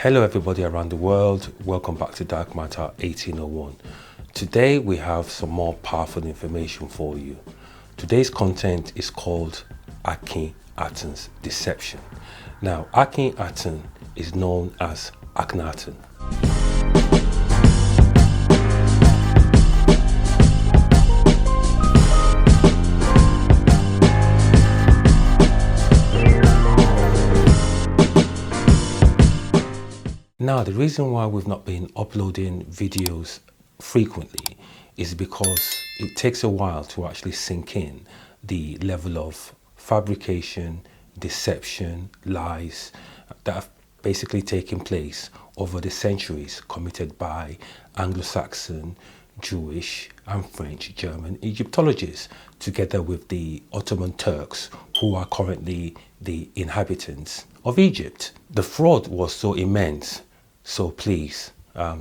Hello everybody around the world, welcome back to Dark Matter 1801. Today we have some more powerful information for you. Today's content is called Akhenaten Deception. Now Akhenaten is known as Akhenaton. Now, the reason why we've not been uploading videos frequently is because it takes a while to actually sink in the level of fabrication, deception, lies that have basically taken place over the centuries committed by Anglo-Saxon, Jewish and French German Egyptologists, together with the Ottoman Turks, who are currently the inhabitants of Egypt. The fraud was so immense. So please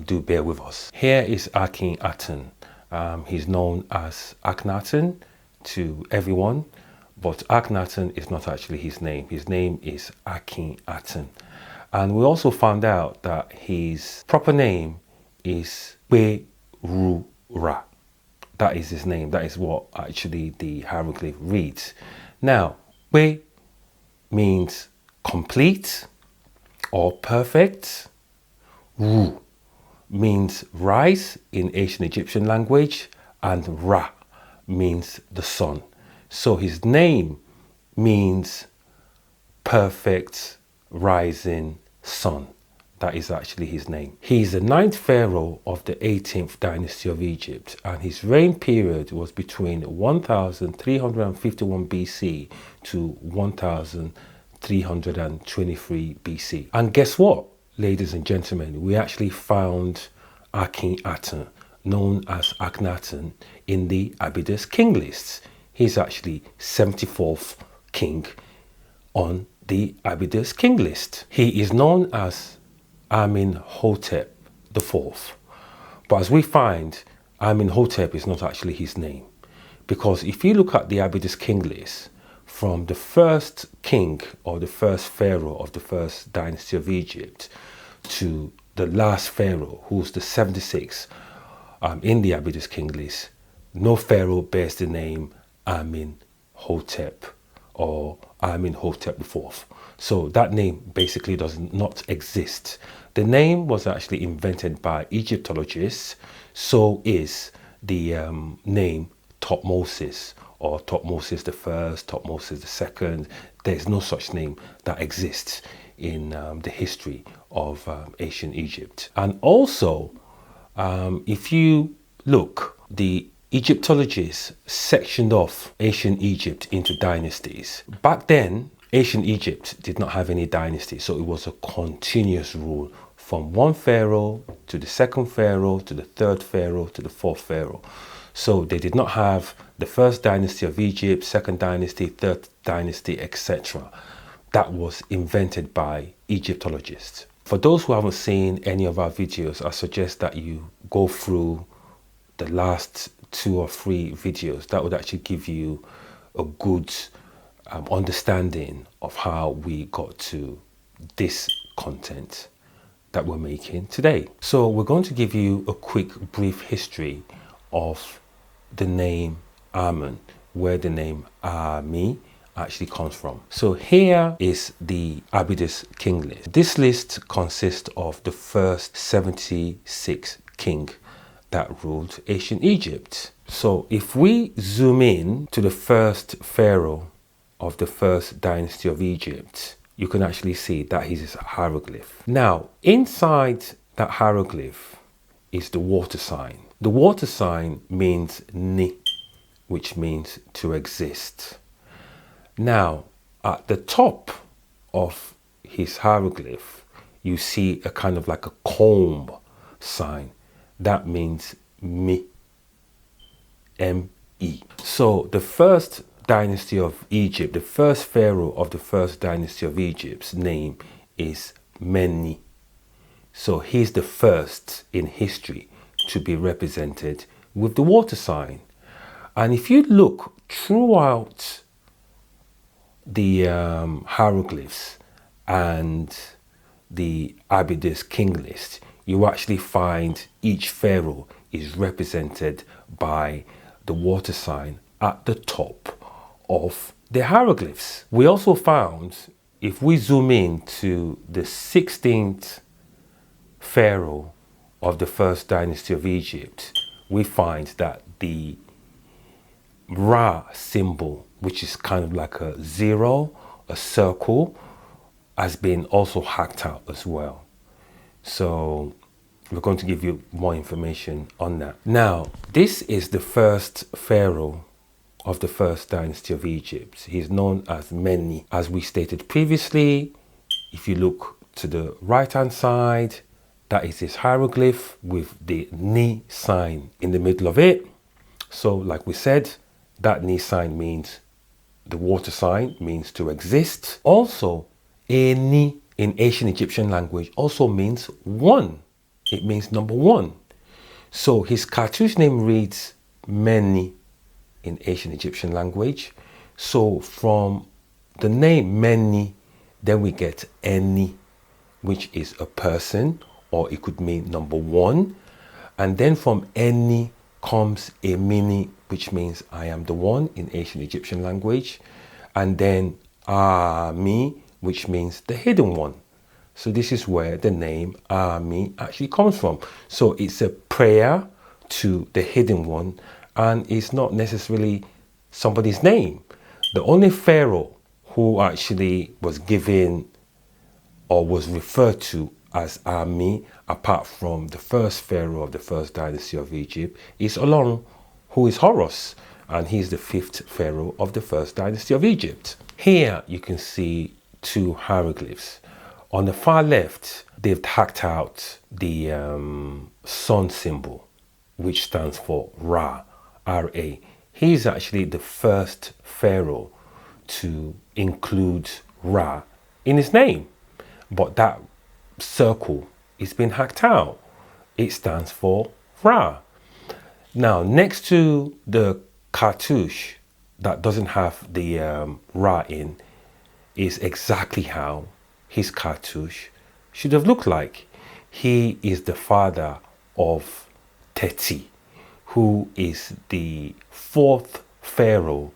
do bear with us. Here is Akhenaten. He's known as Akhenaten to everyone, but Akhenaten is not actually his name. His name is Akhenaten. And we also found out that his proper name is Ra. That is his name. That is what actually the hieroglyph reads. Now, We means complete or perfect. Ru means rise in ancient Egyptian language, and Ra means the sun. So his name means perfect rising sun. That is actually his name. He is the 9th pharaoh of the 18th dynasty of Egypt, and his reign period was between 1351 BC to 1323 BC. And guess what? Ladies and gentlemen, we actually found Akhenaten, known as Akhenaten, in the Abydos king lists. He's actually 74th king on the Abydos king list. He is known as Amenhotep IV. But as we find, Amenhotep is not actually his name. Because if you look at the Abydos king list, from the first king or the first pharaoh of the first dynasty of Egypt to the last pharaoh, who's the 76th in the Abydos king list, no pharaoh bears the name Amenhotep or Amenhotep IV. So that name basically does not exist. The name was actually invented by Egyptologists. So is the name Thutmose or Thutmose I, Thutmose II. There's no such name that exists in the history of ancient Egypt. And also, if you look, the Egyptologists sectioned off ancient Egypt into dynasties. Back then, ancient Egypt did not have any dynasty, so it was a continuous rule from one pharaoh to the second pharaoh to the third pharaoh to the fourth pharaoh. So they did not have the first dynasty of Egypt, second dynasty, third dynasty, etc. That was invented by Egyptologists. For those who haven't seen any of our videos, I suggest that you go through the last 2 or 3 videos. That would actually give you a good understanding of how we got to this content that we're making today. So we're going to give you a quick brief history of the name Amun, where the name Ami actually comes from. So here is the Abydos king list. This list consists of the first 76 king that ruled ancient Egypt. So if we zoom in to the first pharaoh of the first dynasty of Egypt, you can actually see that he's a hieroglyph. Now, inside that hieroglyph is the water sign. The water sign means Ni, which means to exist. Now, at the top of his hieroglyph, you see a kind of like a comb sign. That means Mi, M-E. So the first dynasty of Egypt, the first pharaoh of the first dynasty of Egypt's name is Meni. So he's the first in history to be represented with the water sign. And if you look throughout the hieroglyphs and the Abydos king list, you actually find each pharaoh is represented by the water sign at the top of the hieroglyphs. We also found, if we zoom in to the 16th pharaoh of the first dynasty of Egypt, we find that the Ra symbol, which is kind of like a zero, a circle, has been also hacked out as well. So we're going to give you more information on that. Now, this is the first pharaoh of the first dynasty of Egypt. He's known as Meni. As we stated previously, if you look to the right hand side, that is his hieroglyph with the Ni sign in the middle of it. So like we said, that Ni sign means, the water sign means to exist. Also, Eni in ancient Egyptian language also means one. It means number one. So his cartouche name reads Meni in ancient Egyptian language. So from the name Meni, then we get Eni, which is a person, or it could mean number one. And then from Eni comes Emini, which means I am the one in ancient Egyptian language. And then Ami, which means the hidden one. So this is where the name Ami actually comes from. So it's a prayer to the hidden one, and it's not necessarily somebody's name. The only pharaoh who actually was given or was referred to as Ami, apart from the first pharaoh of the first dynasty of Egypt, is Olorun, who is Horus, and he's the fifth pharaoh of the first dynasty of Egypt. Here you can see two hieroglyphs. On the far left, they've hacked out the sun symbol, which stands for Ra, R-A. He's actually the first pharaoh to include Ra in his name. But that circle is been hacked out. It stands for Ra. Now, next to the cartouche that doesn't have the Ra in is exactly how his cartouche should have looked like. He is the father of Teti, who is the fourth pharaoh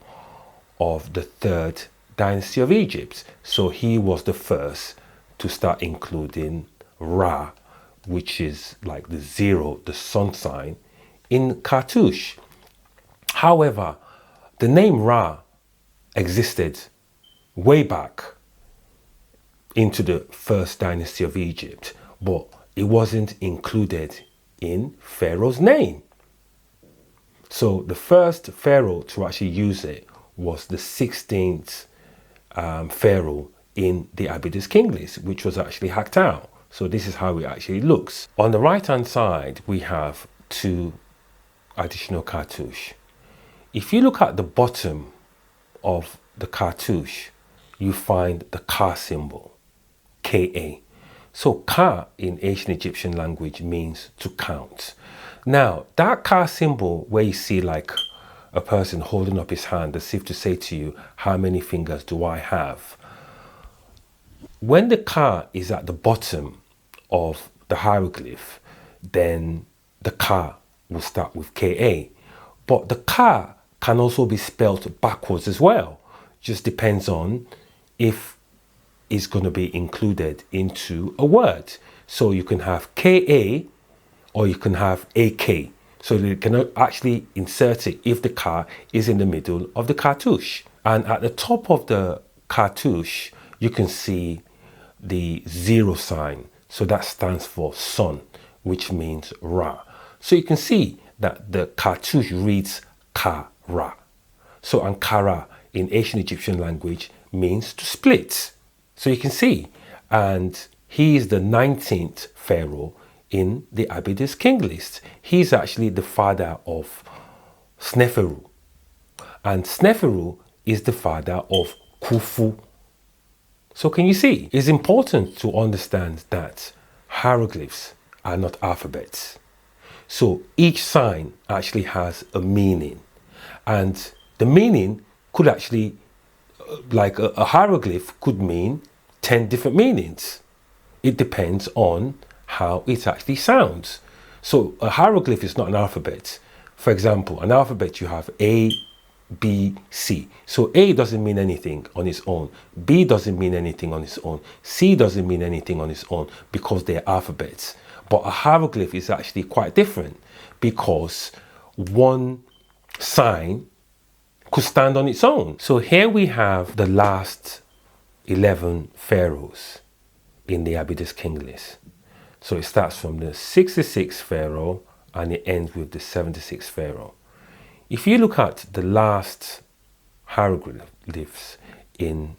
of the third dynasty of Egypt. So he was the first to start including Ra, which is like the zero, the sun sign, in cartouche. However, the name Ra existed way back into the first dynasty of Egypt, but it wasn't included in Pharaoh's name. So the first pharaoh to actually use it was the 16th pharaoh in the Abydos king list, which was actually hacked out. So this is how it actually looks. On the right hand side, we have two additional cartouche. If you look at the bottom of the cartouche, you find the Ka symbol, Ka. So Ka in ancient Egyptian language means to count. Now that Ka symbol, where you see like a person holding up his hand as if to say to you, how many fingers do I have? When the Ka is at the bottom of the hieroglyph, then the Ka will start with Ka. But the Ka can also be spelled backwards as well. Just depends on if it's going to be included into a word. So you can have Ka or you can have AK. So you can actually insert it if the Ka is in the middle of the cartouche. And at the top of the cartouche, you can see the zero sign. So that stands for sun, which means Ra. So you can see that the cartouche reads Ka-Ra. So Ankara in ancient Egyptian language means to split. So you can see, and he is the 19th pharaoh in the Abydos king list. He's actually the father of Sneferu, and Sneferu is the father of Khufu. So can you see? It's important to understand that hieroglyphs are not alphabets. So each sign actually has a meaning, and the meaning could actually, like a hieroglyph could mean 10 different meanings. It depends on how it actually sounds. So a hieroglyph is not an alphabet. For example, an alphabet, you have A, B, C. So A doesn't mean anything on its own. B doesn't mean anything on its own. C doesn't mean anything on its own because they're alphabets. But a hieroglyph is actually quite different because one sign could stand on its own. So here we have the last 11 pharaohs in the Abydos king list. So it starts from the 66th pharaoh and it ends with the 76th pharaoh. If you look at the last hieroglyphs in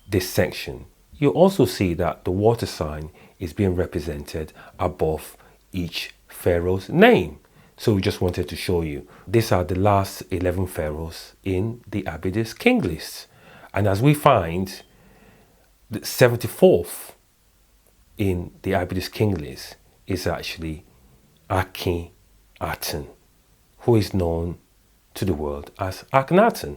this section, you also see that the water sign is being represented above each pharaoh's name. So we just wanted to show you. These are the last 11 pharaohs in the Abydos king list. And as we find, the 74th in the Abydos king list is actually Akhenaten, who is known to the world as Akhenaton.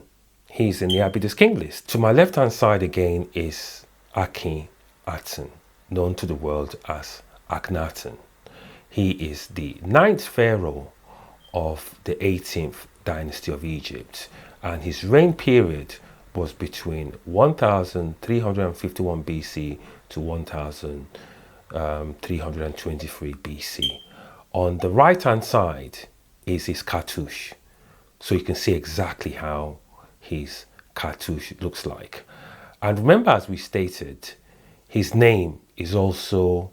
He's in the Abydos king list. To my left hand side again is Akhenaten, known to the world as Akhnaton. He is the 9th pharaoh of the 18th dynasty of Egypt, and his reign period was between 1351 BC to 1323 BC. On the right hand side is his cartouche, so you can see exactly how his cartouche looks like. And remember, as we stated, his name is also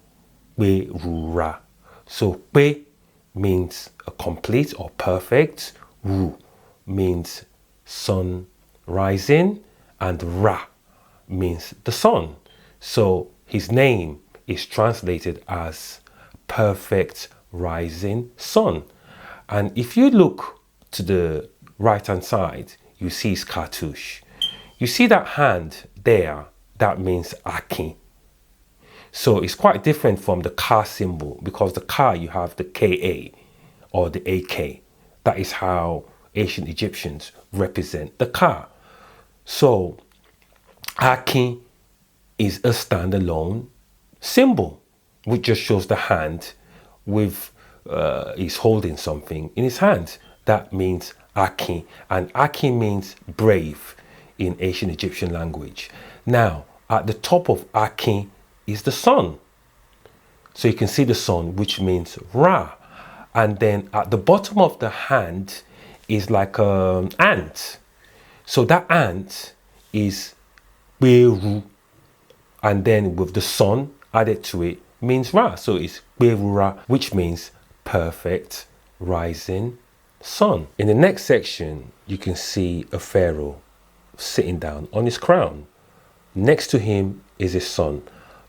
Ra. So Pe means a complete or perfect, Ru means sun rising, and Ra means the sun. So his name is translated as perfect rising sun. And if you look to the right hand side, you see his cartouche. You see that hand there, that means Akin. So it's quite different from the Ka symbol, because the Ka, you have the Ka or the AK. That is how ancient Egyptians represent the Ka. So Akin is a standalone symbol, which just shows the hand with he's holding something in his hand. That means Akin, and Akin means brave in ancient Egyptian language. Now, at the top of Akin is the sun. So you can see the sun, which means Ra. And then at the bottom of the hand is like an ant. So that ant is Beru. And then with the sun added to it means Ra. So it's Beru Ra, which means perfect rising sun. In the next section, you can see a pharaoh sitting down on his crown. Next to him is his son.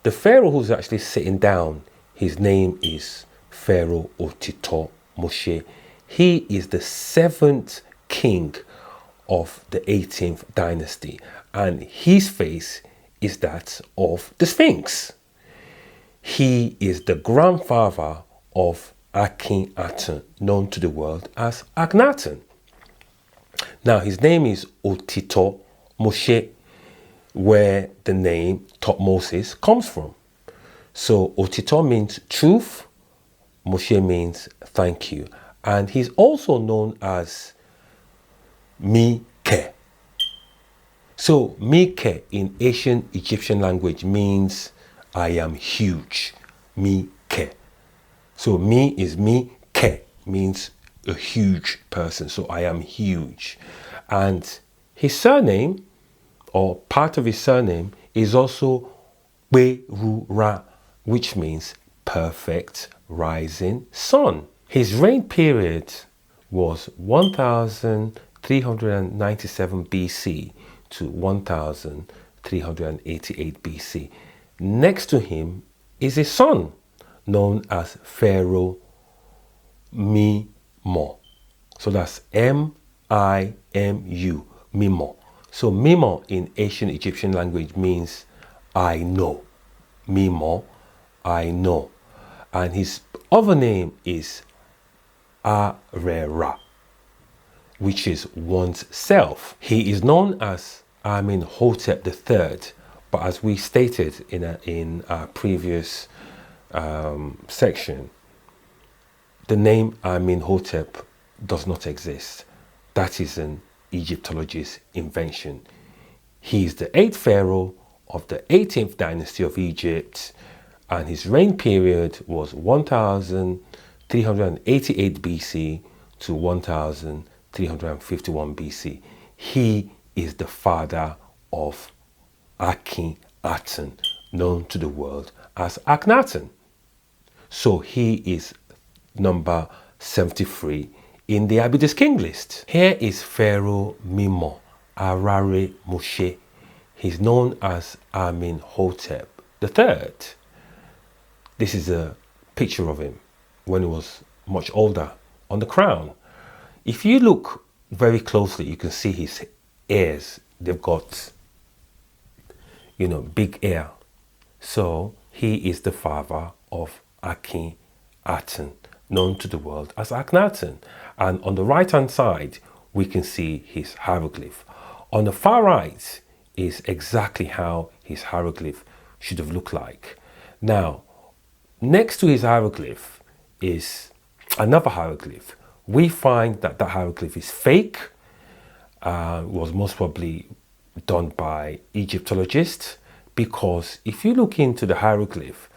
The pharaoh who's actually sitting down, his name is Pharaoh Thutmose. He is the 7th king of the 18th dynasty, and his face is that of the Sphinx. He is the grandfather of Akhenaten, known to the world as Akhenaton. Now his name is Thutmose, where the name Thutmose comes from. So Otito means truth, Moshe means thank you, and he's also known as Mike. So Mike in ancient Egyptian language means I am huge. Mike. So me is me, Ke means a huge person. So I am huge. And his surname, or part of his surname, is also Berura, which means perfect rising sun. His reign period was 1397 BC to 1388 BC. Next to him is his son, known as Pharaoh Mimo. So that's M-I-M-U, Mimo. So Mimo in ancient Egyptian language means I know. Mimo, I know. And his other name is Arera, which is one's self. He is known as Amenhotep III, But as we stated in our previous section, the name Amenhotep does not exist. That is an Egyptologist invention. He is the 8th pharaoh of the 18th dynasty of Egypt, and his reign period was 1388 BC to 1351 BC. He is the father of Akhenaten, known to the world as Akhenaton. So he is number 73 in the Abydos king list. Here is Pharaoh Mimo Arare Moshe. He's known as Amenhotep III. This is a picture of him when he was much older on the crown. If you look very closely, you can see his ears. They've got, big ear. So he is the father of Akhenaten, known to the world as Akhenaton. And on the right hand side, we can see his hieroglyph. On the far right is exactly how his hieroglyph should have looked like. Now, next to his hieroglyph is another hieroglyph. We find that that hieroglyph is fake. Was most probably done by Egyptologists, because if you look into the hieroglyph,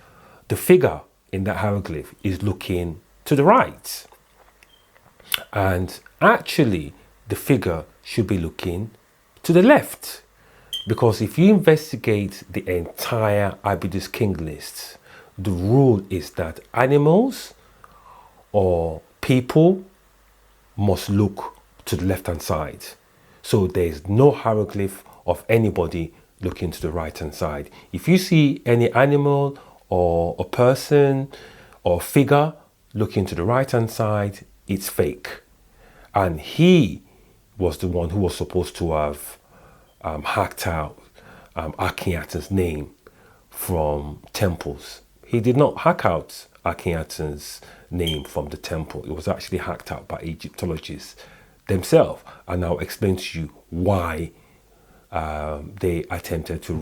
the figure in that hieroglyph is looking to the right. And actually, the figure should be looking to the left. Because if you investigate the entire Abydos king list, the rule is that animals or people must look to the left hand side. So there's no hieroglyph of anybody looking to the right hand side. If you see any animal or a person or figure looking to the right hand side, it's fake. And he was the one who was supposed to have hacked out Akhenaten's name from temples. He did not hack out Akhenaten's name from the temple. It was actually hacked out by Egyptologists themselves. And I'll explain to you why they attempted to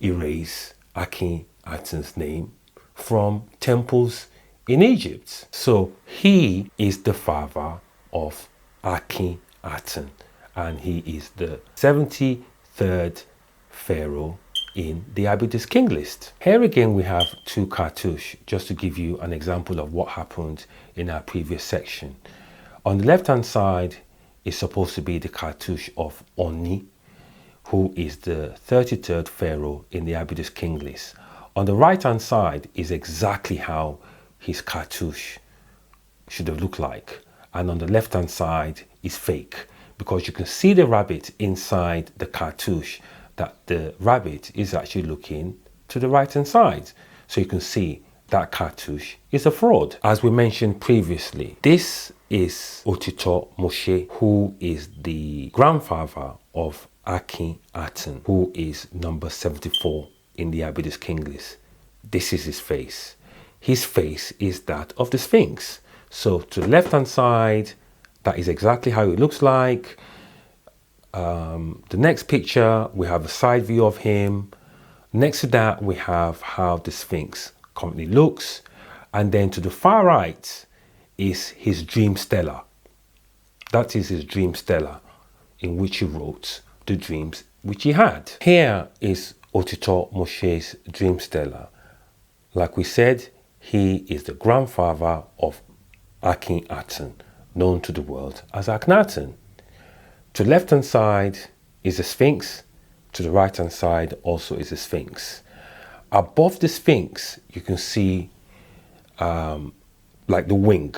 erase Akhenaten's name from temples in Egypt. So he is the father of Akhenaten, and he is the 73rd pharaoh in the Abydos king list. Here again we have two cartouches, just to give you an example of what happened in our previous section. On the left hand side is supposed to be the cartouche of Oni, who is the 33rd pharaoh in the Abydos king list. On the right hand side is exactly how his cartouche should have looked like, and on the left hand side is fake, because you can see the rabbit inside the cartouche, that the rabbit is actually looking to the right hand side. So you can see that cartouche is a fraud. As we mentioned previously, this is Tutu Moshe, who is the grandfather of Akhenaten, who is number 74 in the Abydos king list. This is his face. His face is that of the Sphinx. So to the left hand side, that is exactly how it looks like. The next picture, we have a side view of him. Next to that, we have how the Sphinx currently looks. And then to the far right is his dream Stela. That is his dream Stela, in which he wrote the dreams which he had. Here is Tutu Moshe's dream Stela. Like we said, he is the grandfather of Akhenaten, known to the world as Akhenaten. To the left hand side is the Sphinx. To the right hand side also is the Sphinx. Above the Sphinx, you can see like the wing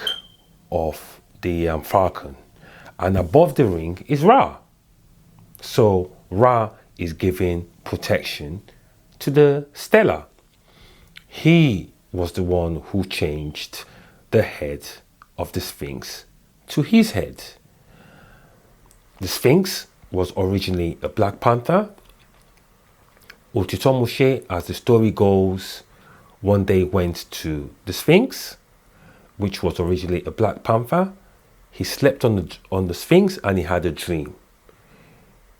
of the falcon. And above the ring is Ra. So Ra is giving protection to the Stela. He was the one who changed the head of the Sphinx to his head. The Sphinx was originally a black panther. Tutu Moshe, as the story goes, one day went to the Sphinx, which was originally a black panther. He slept on the Sphinx and he had a dream.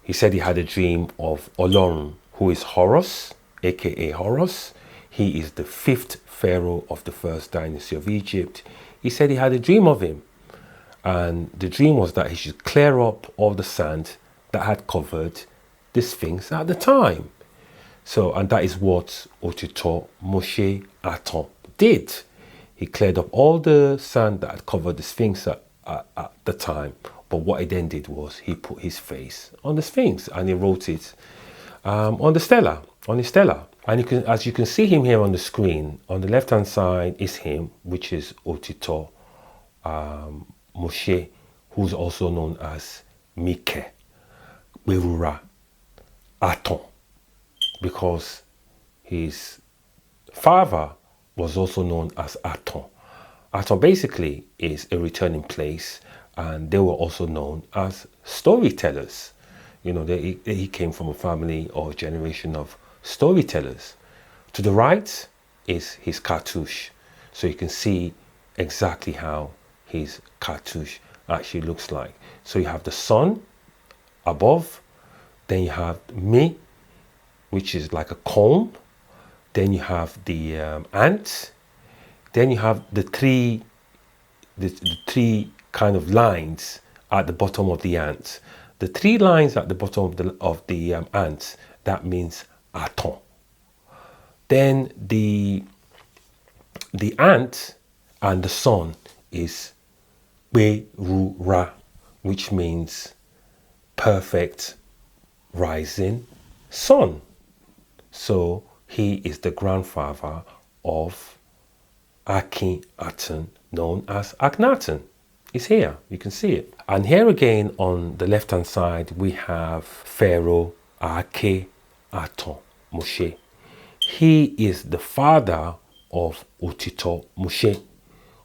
He said he had a dream of Olorun, who is Horus, aka Horus. He is the 5th pharaoh of the first dynasty of Egypt. He said he had a dream of him, and the dream was that he should clear up all the sand that had covered the Sphinx at the time. So, and that is what Thutmose Aton did. He cleared up all the sand that had covered the Sphinx at the time. But what he then did was he put his face on the Sphinx and he wrote it on the Stela, on his Stela. And you can, as you can see him here on the screen, on the left hand side is him, which is Thutmose, who's also known as Mike, Berura, Aton, because his father was also known as Aton. Aton basically is a returning place, and they were also known as storytellers. You know, he came from a family or generation of storytellers. To the right is his cartouche, so you can see exactly how his cartouche actually looks like. So you have the sun above, then you have me, which is like a comb, then you have the ant, then you have the three kind of lines at the bottom of the ant. The 3 lines at the bottom of the ant, that means Aton. Then the ant and the sun is Berura, which means perfect rising sun. So he is the grandfather of Akhenaten, known as Akhenaten. It's here, you can see it. And here again on the left hand side we have Pharaoh Akin Aton Moshe. He is the father of Thutmose,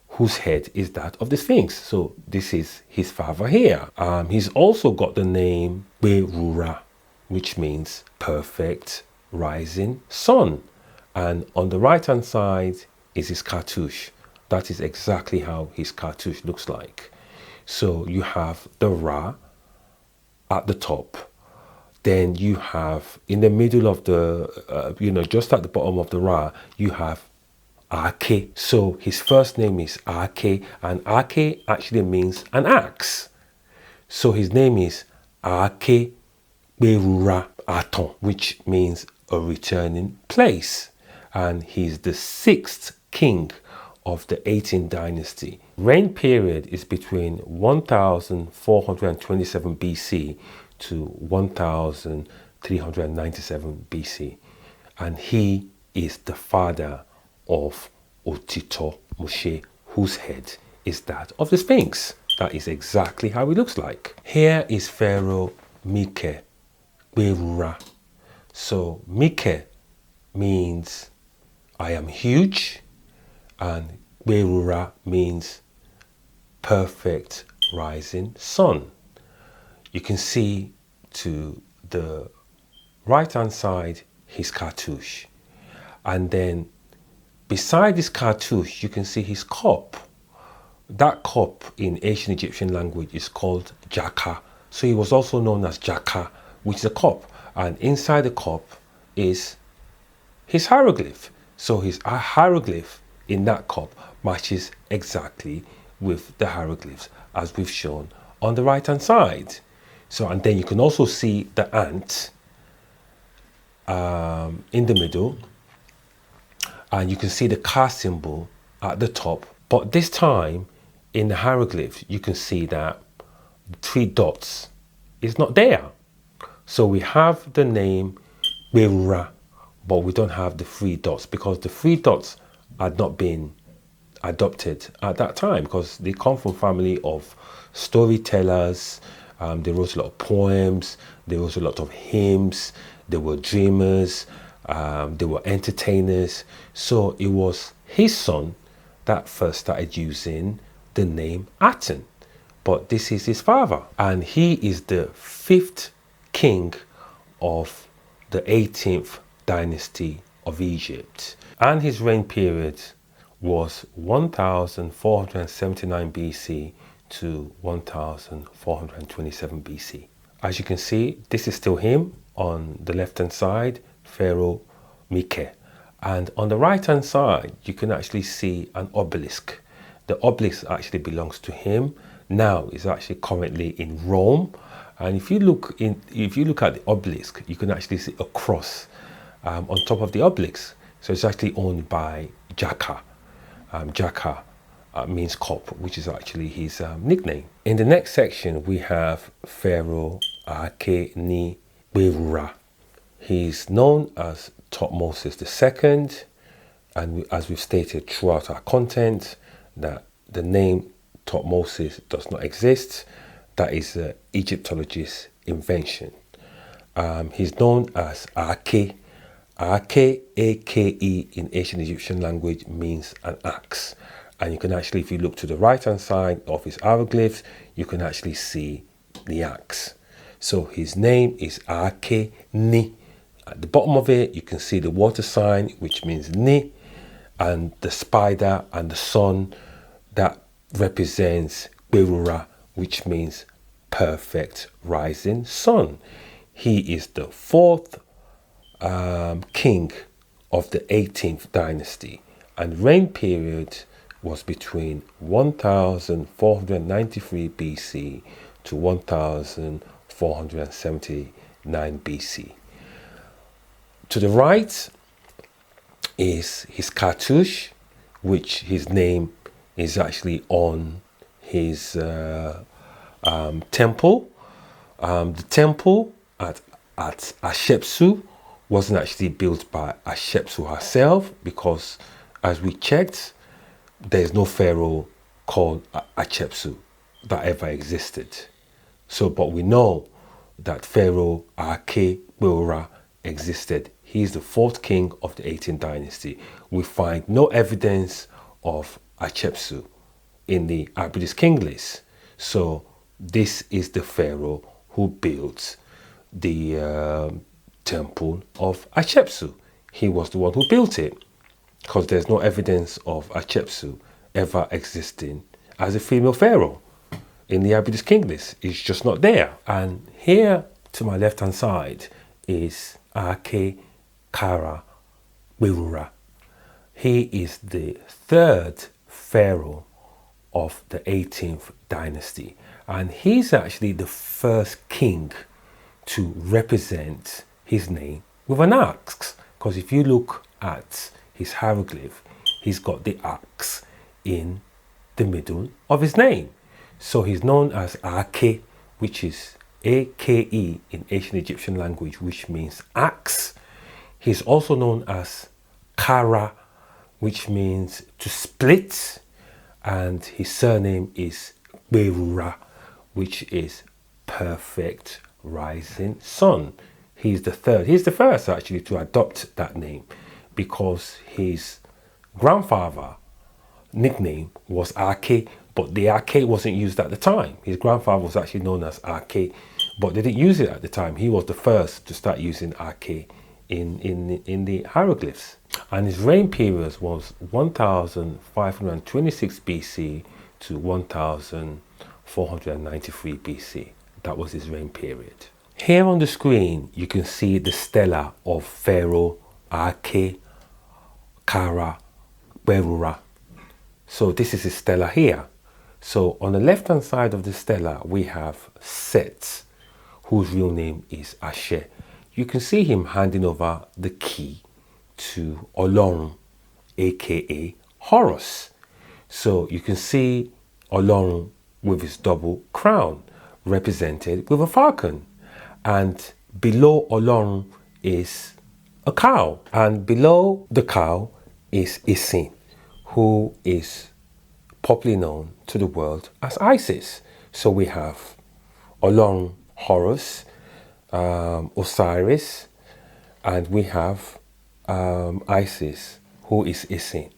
whose head is that of the Sphinx. So this is his father here. He's also got the name Berura, which means perfect rising sun. And on the right hand side is his cartouche. That is exactly how his cartouche looks like. So you have the Ra at the top. Then you have in the middle of the, just at the bottom of the Ra, you have Ake. So his first name is Ake, and Ake actually means an axe. So his name is Ake Berura Aton, which means a returning place. And he's the 6th king of the 18th dynasty. Reign period is between 1427 BC to 1397 BC. And he is the father of Thutmose, whose head is that of the Sphinx. That is exactly how he looks like. Here is Pharaoh Mike Berura. So Mike means I am huge, and Berura means perfect rising sun. You can see to the right hand side his cartouche, and then beside his cartouche you can see his cup. That cup in ancient Egyptian language is called Jaka. So he was also known as Jaka, which is a cup, and inside the cup is his hieroglyph. So his hieroglyph in that cup matches exactly with the hieroglyphs as we've shown on the right hand side. So, and then you can also see the ant in the middle, and you can see the car symbol at the top. But this time in the hieroglyph you can see that the 3 dots is not there. So we have the name Berura, but we don't have the 3 dots because the 3 dots had not been adopted at that time, because they come from family of storytellers. They wrote a lot of poems, they wrote a lot of hymns, they were dreamers, they were entertainers. So it was his son that first started using the name Aten, but this is his father, and he is the 5th king of the 18th dynasty of Egypt, and his reign period was 1479 BC to 1427 BC. As you can see, this is still him on the left hand side, Pharaoh Mike. And on the right hand side, you can actually see an obelisk. The obelisk actually belongs to him. Now it's actually currently in Rome. And if you look at the obelisk, you can actually see a cross on top of the obelisk. So it's actually owned by Jaka. Jaka means cop, which is actually his nickname. In the next section, we have Pharaoh Akin Aton. He's known as Thutmose II, and as we've stated throughout our content, that the name Thutmose does not exist. That is an Egyptologist invention. He's known as Ake. Ake, A-K-E, in ancient Egyptian language means an axe. And you can actually, if you look to the right hand side of his hieroglyphs, you can actually see the axe. So his name is Ake Ni. At the bottom of it, you can see the water sign, which means Ni, and the spider and the sun that represents Berura, which means perfect rising sun. He is the fourth king of the 18th dynasty, and reign period was between 1493 BC to 1479 BC. To the right is his cartouche, which his name is actually on his temple. The temple at Hatshepsut wasn't actually built by Hatshepsut herself, because as we checked, there's no pharaoh called Hatshepsut that ever existed. So, but we know that Pharaoh Akin Aton existed. He's the fourth king of the 18th dynasty. We find no evidence of Hatshepsut in the Abydos king list. So this is the pharaoh who built the temple of Hatshepsut. He was the one who built it, because there's no evidence of Hatshepsut ever existing as a female pharaoh in the Abydos king list. It's just not there. And here to my left hand side is Akhenaten. He is the third pharaoh of the 18th dynasty, and he's actually the first king to represent his name with an axe, because if you look at his hieroglyph, he's got the axe in the middle of his name. So he's known as Ake, which is A-K-E in ancient Egyptian language, which means axe. He's also known as Kara, which means to split, and his surname is Berura, which is perfect rising sun. He's the third. He's the first actually to adopt that name, because his grandfather nickname was Ake, but the Ake wasn't used at the time. His grandfather was actually known as Ake, but they didn't use it at the time. He was the first to start using Ake in the hieroglyphs. And his reign period was 1526 BC to 1493 BC. That was his reign period. Here on the screen, you can see the stela of Pharaoh Akin Aton. So this is his stela here. So on the left hand side of the stela, we have Set, whose real name is Ashe. You can see him handing over the key to Olorun, aka Horus. So you can see Olorun with his double crown, represented with a falcon. And below Olorun is a cow. And below the cow is Isin, who is popularly known to the world as Isis. So we have Olorun, Horus, Osiris, and we have Isis, who is Isin,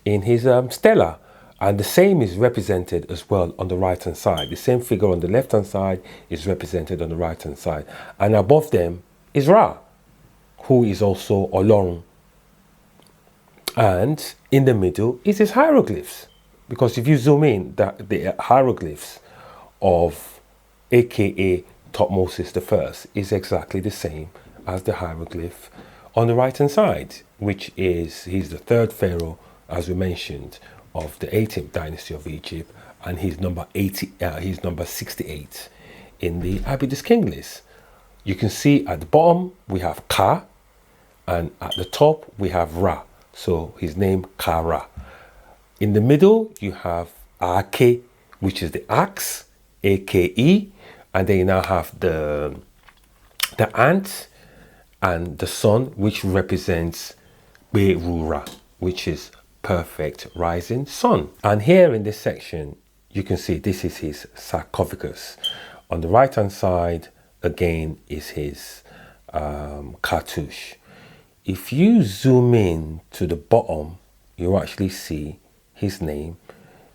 in his stela. And the same is represented as well on the right hand side. The same figure on the left hand side is represented on the right hand side. And above them is Ra, who is also Olorun. And in the middle is his hieroglyphs. Because if you zoom in, the hieroglyphs of aka Thutmose I is exactly the same as the hieroglyph on the right hand side, which is, he's the third pharaoh, as we mentioned, of the 18th dynasty of Egypt, and he's number 68 in the Abydos king list. You can see at the bottom we have Ka, and at the top we have Ra, so his name Ka-Ra. In the middle you have Ake, which is the axe, AKE, and then you now have the ant and the sun, which represents Berura, which is perfect rising sun. And here in this section you can see this is his sarcophagus. On the right hand side again is his cartouche. If you zoom in to the bottom, you actually see his name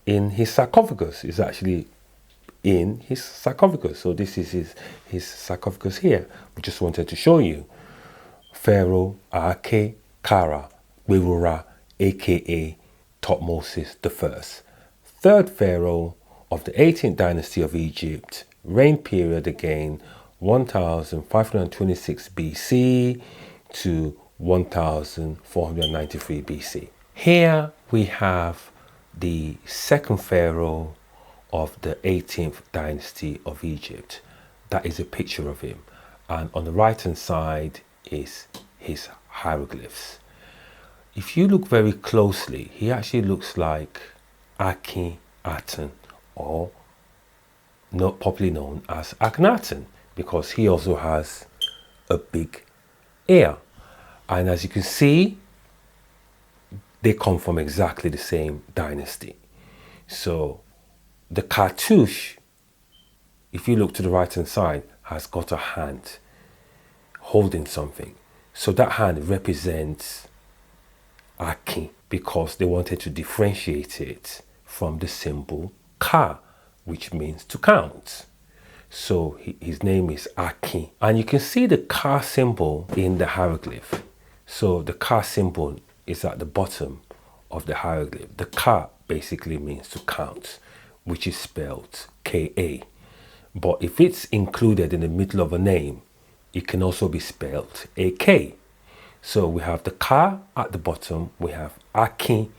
in his sarcophagus. Is actually in his sarcophagus. So this is his sarcophagus here. We just wanted to show you. Pharaoh Akin Aton, aka Thutmose I, third pharaoh of the 18th dynasty of Egypt, reign period again 1526 BC to 1493 BC. Here we have the second pharaoh of the 18th dynasty of Egypt. That is a picture of him, and on the right hand side is his hieroglyphs. If you look very closely, he actually looks like Akhenaten, or not popularly known as Akhenaton, because he also has a big ear. And as you can see, they come from exactly the same dynasty. So the cartouche, if you look to the right hand side, has got a hand holding something. So that hand represents Akin, because they wanted to differentiate it from the symbol Ka, which means to count. So his name is Akin. And you can see the Ka symbol in the hieroglyph. So the Ka symbol is at the bottom of the hieroglyph. The Ka basically means to count, which is spelled Ka. But if it's included in the middle of a name, it can also be spelled AK. So we have the Ka at the bottom, we have Akin,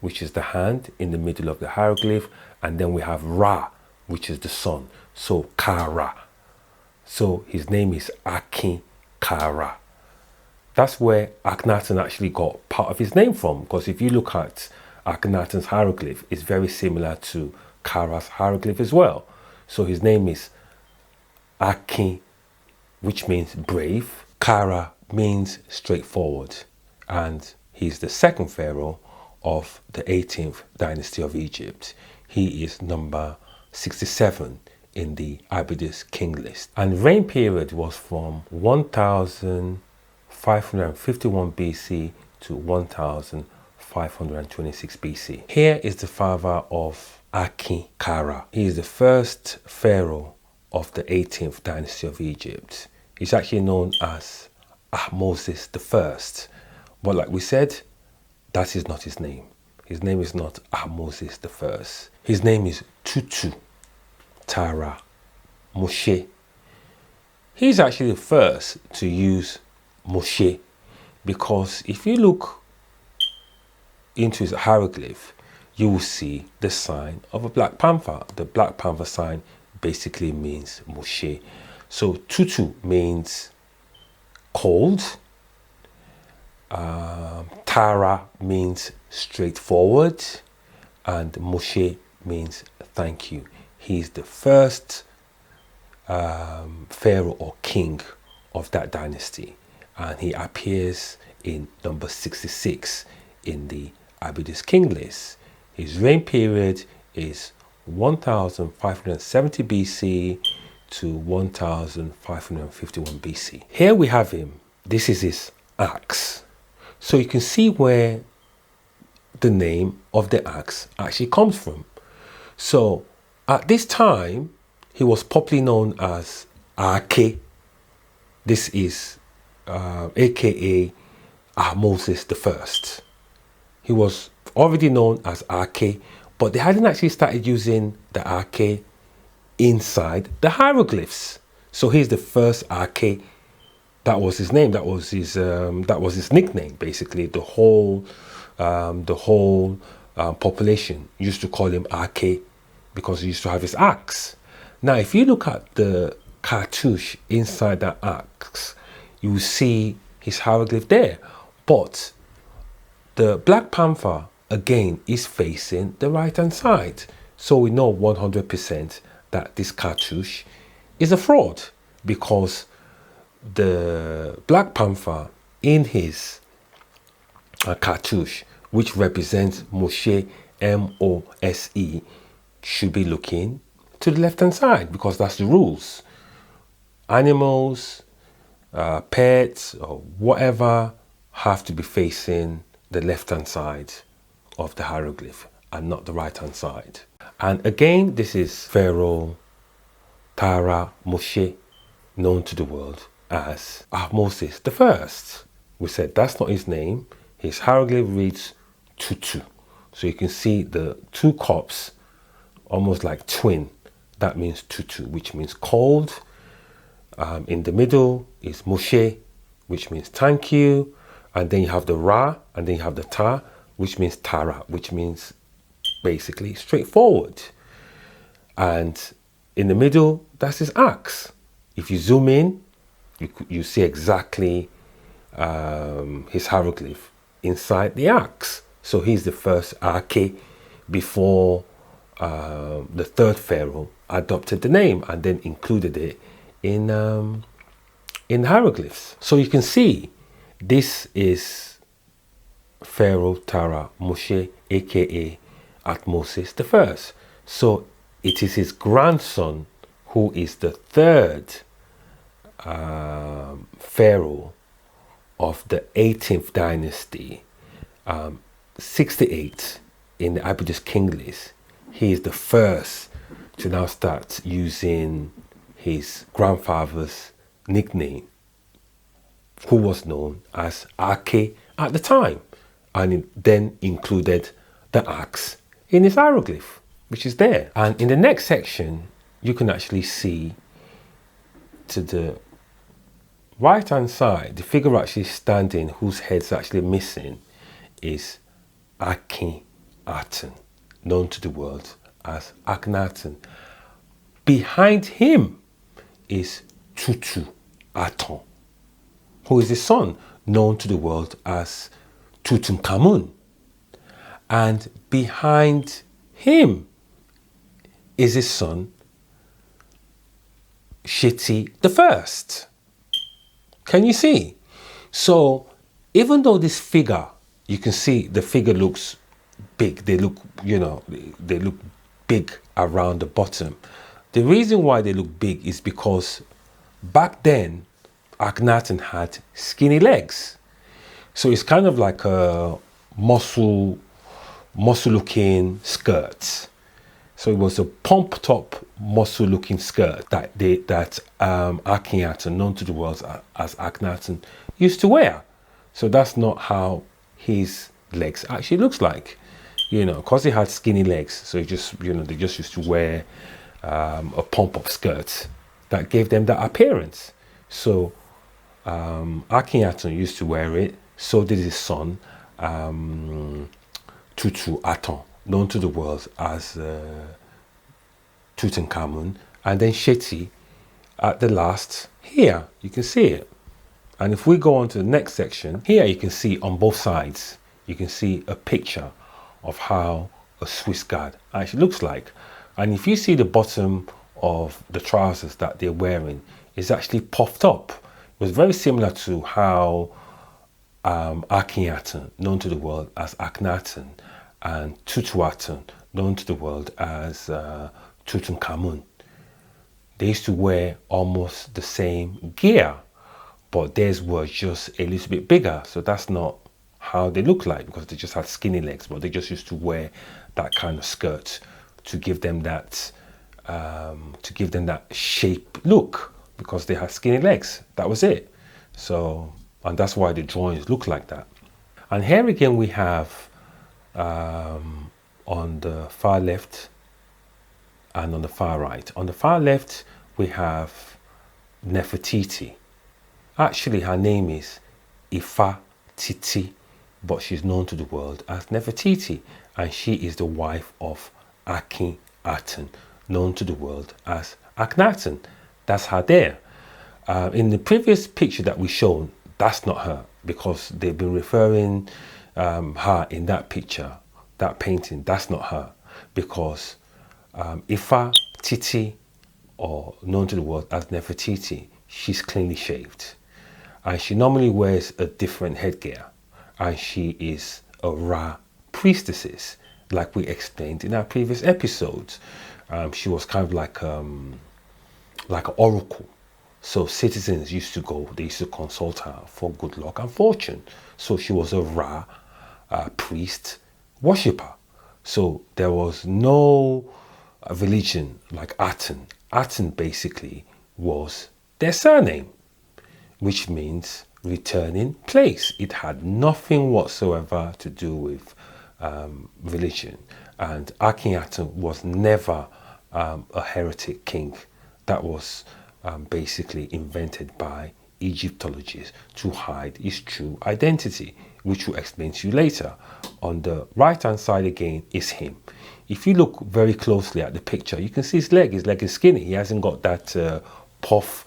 which is the hand in the middle of the hieroglyph, and then we have Ra, which is the sun. So Ka-Ra. So his name is Akin Ka-Ra. That's where Akhenaton actually got part of his name from, because if you look at Akhenaton's hieroglyph, it's very similar to Ka-Ra's hieroglyph as well. So his name is Akin, which means brave. Ka-Ra means straightforward, and he's the second pharaoh of the 18th dynasty of Egypt. He is number 67 in the Abydos king list, and reign period was from 1551 BC to 1526 BC. Here is the father of Akin Ka-Ra. He is the first pharaoh of the 18th dynasty of Egypt. He's actually known as Ahmose I, but like we said, that is not his name. His name is not Ahmose I. His name is Tutu Tara Moshe. He's actually the first to use Moshe, because if you look into his hieroglyph, you will see the sign of a black panther. The black panther sign basically means Moshe. So Tutu means cold, Tara means straightforward, and Moshe means thank you. He's the first pharaoh or king of that dynasty, and he appears in number 66 in the Abydos king list. His reign period is 1570 BC to 1551 BC. Here we have him. This is his axe. So you can see where the name of the axe actually comes from. So at this time, he was popularly known as Ake. This is aka Ahmose I. He was already known as Ake, but they hadn't actually started using the Ake inside the hieroglyphs. So he's the first Ake. That was his name. That was his nickname. Basically, the whole population used to call him Ake because he used to have his axe. Now, if you look at the cartouche inside that axe, you will see his hieroglyph there. But the Black Panther again is facing the right hand side. So we know 100% that this cartouche is a fraud, because the Black Panther in his cartouche, which represents Moshe, Mose, should be looking to the left hand side, because that's the rules. Animals, pets, or whatever have to be facing the left hand side of the hieroglyph and not the right hand side. And again, this is Pharaoh Tara Moshe, known to the world as Ahmose I. We said that's not his name. His hieroglyph reads Tutu. So you can see the two cups, almost like twin. That means Tutu, which means cold. In the middle is Moshe, which means thank you. And then you have the Ra, and then you have the Ta, which means Tara, which means basically straightforward. And in the middle, that's his axe. If you zoom in, you see exactly his hieroglyph inside the axe. So he's the first Ake before the third pharaoh adopted the name and then included it in hieroglyphs. So you can see this is Pharaoh Tara Moshe, aka Thutmose I. So it is his grandson who is the third pharaoh of the 18th dynasty, 68 in the Abydos king list. He is the first to now start using his grandfather's nickname, who was known as Ake at the time, and it then included the axe in his hieroglyph, which is there. And in the next section, you can actually see to the right hand side, the figure actually standing, whose head's actually missing, is Akhenaten, known to the world as Akhenaten. Behind him is Tutu Aton, who is his son, known to the world as Tutankhamun. And behind him is his son, Seti I. Can you see? So even though this figure, you can see the figure looks big, they look, they look big around the bottom. The reason why they look big is because back then Akhenaten had skinny legs. So it's kind of like a muscle looking skirt. So it was a pumped up muscle looking skirt that Akhenaten, known to the world as Akhenaten, used to wear. So that's not how his legs actually looks like, because he had skinny legs. So he just, they just used to wear a pump up skirt that gave them that appearance. So Akhenaten used to wear it. So did his son, Tutu Aton, known to the world as Tutankhamun, and then Seti at the last. Here you can see it. And if we go on to the next section, here you can see on both sides, you can see a picture of how a Swiss guard actually looks like. And if you see the bottom of the trousers that they're wearing, is actually puffed up. It was very similar to how Akhenaten, known to the world as Akhenaten, and Tutu Aton, known to the world as Tutankhamun. They used to wear almost the same gear, but theirs was just a little bit bigger. So that's not how they look like, because they just had skinny legs, but they just used to wear that kind of skirt to give them that shape look, because they had skinny legs. That was it. So, and that's why the drawings look like that. And here again we have on the far left and on the far right. On the far left we have Nefertiti. Actually, her name is Ifa Titi, but she's known to the world as Nefertiti, and she is the wife of Akhenaten, known to the world as Akhenaten. That's her there. In the previous picture that we shown, that's not her, because they've been referring her in that picture, that painting, that's not her, because Ifa Titi, or known to the world as Nefertiti, she's cleanly shaved, and she normally wears a different headgear, and she is a Ra priestess, like we explained in our previous episodes. She was kind of like an oracle. So citizens used to go, they used to consult her for good luck and fortune. So she was a Ra priest worshipper. So there was no religion like Aten. Aten basically was their surname, which means returning place. It had nothing whatsoever to do with religion. And Akhenaten was never a heretic king. That was basically invented by Egyptologists to hide his true identity, which we'll explain to you later. On the right hand side again is him. If you look very closely at the picture, you can see his leg. His leg is skinny. He hasn't got that puff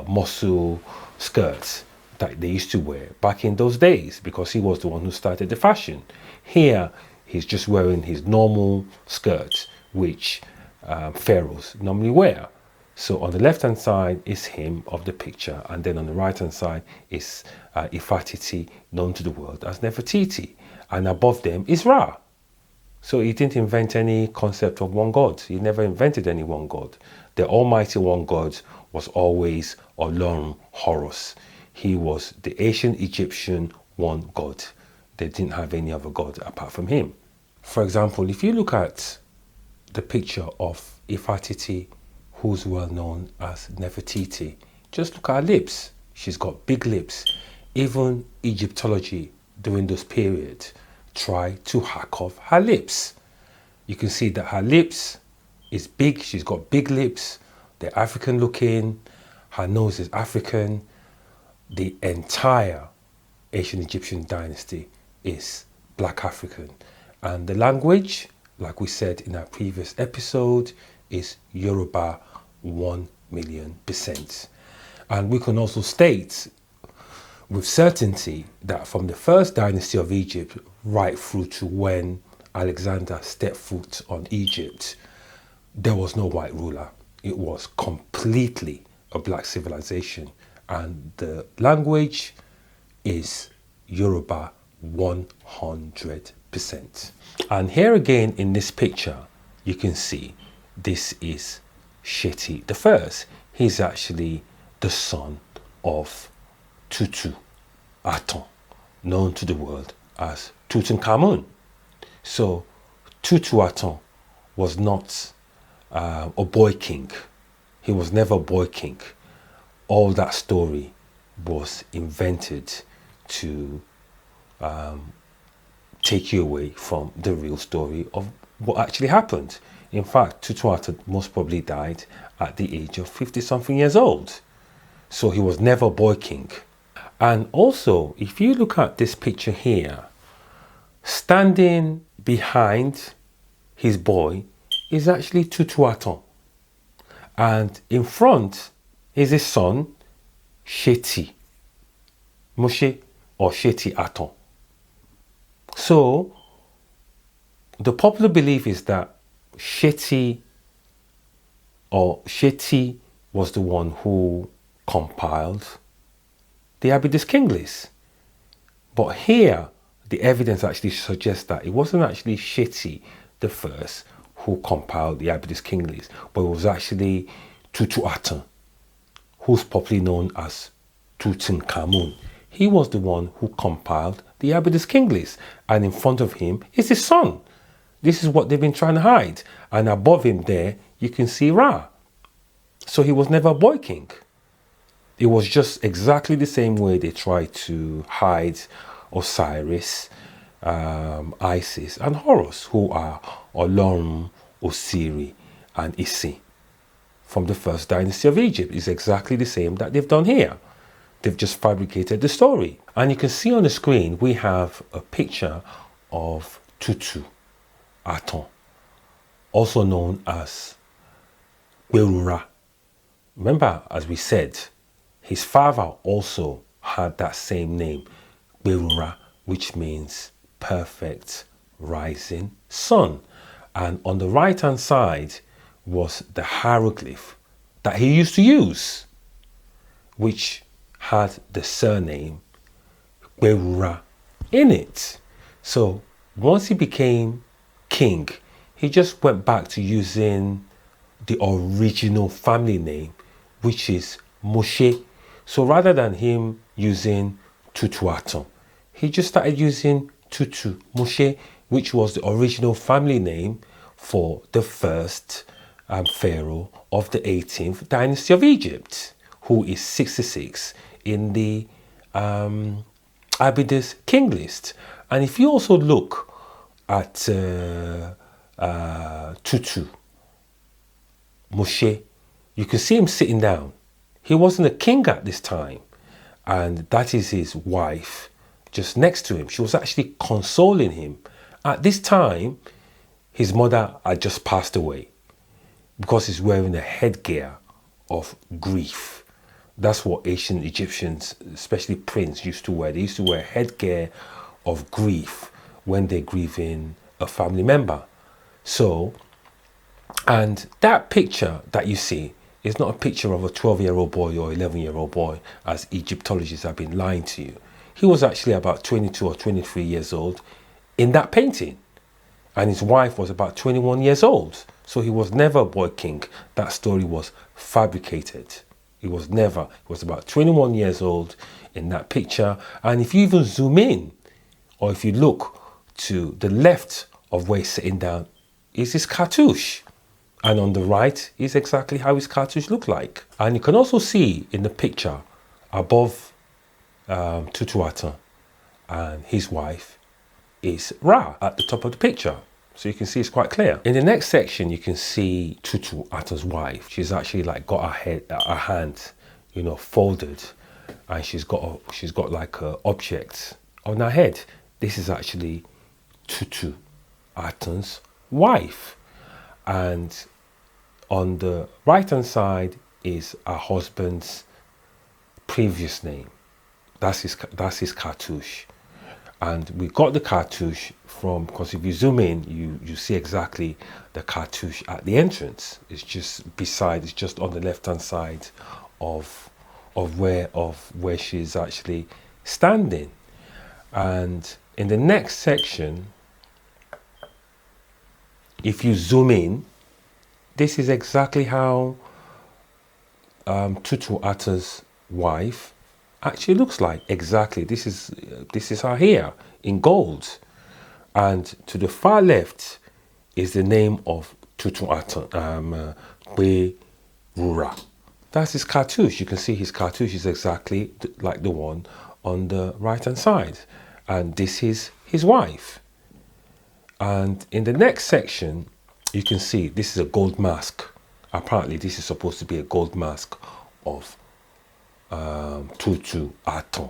muscle skirts that they used to wear back in those days, because he was the one who started the fashion. Here he's just wearing his normal skirts, which pharaohs normally wear. So on the left hand side is him of the picture, and then on the right hand side is Ifa Titi, known to the world as Nefertiti, and above them is Ra. So he didn't invent any concept of one god. He never invented any one god. The almighty one god was always Olorun Horus. He was the ancient Egyptian one god. They didn't have any other god apart from him. For example, if you look at the picture of Ifa Titi, who's well known as Nefertiti, just look at her lips. She's got big lips. Even Egyptology during those periods tried to hack off her lips. You can see that her lips is big. She's got big lips. They're African looking. Her nose is African. The entire ancient Egyptian dynasty is Black African. And the language, like we said in our previous episode, is Yoruba 1,000,000%. And we can also state with certainty that from the first dynasty of Egypt right through to when Alexander stepped foot on Egypt, there was no white ruler. It was completely a black civilization, and the language is Yoruba 100%. And here again in this picture, you can see this is Seti I. He's actually the son of Tutu Aton, known to the world as Tutankhamun. So Tutu Aton was not a boy king. He was never a boy king. All that story was invented to take you away from the real story of what actually happened. In fact, Tutu Aton most probably died at the age of 50-something years old. So he was never a boy king. And also, if you look at this picture here, standing behind his boy is actually Tutu Aton. And in front is his son, Seti, Moshe or Seti Aton. So, the popular belief is that Seti was the one who compiled the Abydos king list. But here, the evidence actually suggests that it wasn't actually Seti the first who compiled the Abydos king list, but it was actually Tutu Aton, who's popularly known as Tutankhamun. He was the one who compiled the Abydos king list, and in front of him is his son. This is what they've been trying to hide. And above him there, you can see Ra. So he was never a boy king. It was just exactly the same way they tried to hide Osiris, Isis, and Horus, who are Olorun, Osiri, and Isi. from the first dynasty of Egypt. It's exactly the same that they've done here. They've just fabricated the story. And you can see on the screen, we have a picture of Tutu Aton, also known as Ra. Remember, as we said, his father also had that same name, Ra, which means perfect rising sun. And on the right hand side was the hieroglyph that he used to use, which had the surname Ra in it. So once he became king, he just went back to using the original family name, which is Moshe. So rather than him using Tutu Aton, he just started using Tutu Moshe, which was the original family name for the first pharaoh of the 18th dynasty of Egypt, who is 66 in the Abydos king list. And if you also look at Tutu Moshe, you can see him sitting down. He wasn't a king at this time, and that is his wife just next to him. She was actually consoling him. At this time, his mother had just passed away because he's wearing a headgear of grief. That's what ancient Egyptians, especially princes, used to wear. They used to wear a headgear of grief when they're grieving a family member. So, and that picture that you see is not a picture of a 12-year-old boy or 11-year-old boy, as Egyptologists have been lying to you. He was actually about 22 or 23 years old in that painting. And his wife was about 21 years old. So he was never a boy king. That story was fabricated. He was never. He was about 21 years old in that picture. And if you even zoom in, or if you look to the left of where he's sitting down, is his cartouche. And on the right is exactly how his cartouche looked like. And you can also see in the picture above Tutu Aton and his wife is Ra at the top of the picture. So you can see it's quite clear. In the next section, you can see Tutu Aton's wife. She's actually like got her hand, you know, folded, and she's got like a object on her head. This is actually Tutu Aton's wife. And on the right hand side is her husband's previous name. That's his cartouche. And we got the cartouche from, because if you zoom in, you see exactly the cartouche at the entrance. It's just beside, it's just on the left hand side of where she's actually standing. And in the next section, if you zoom in, this is exactly how Tutu Aton's wife actually looks like. Exactly. This is her hair in gold. And to the far left is the name of Tutu Aton, Ra. That's his cartouche. You can see his cartouche is exactly like the one on the right hand side. And this is his wife. And in the next section, you can see this is a gold mask. Apparently, this is supposed to be a gold mask of Tutu Aton,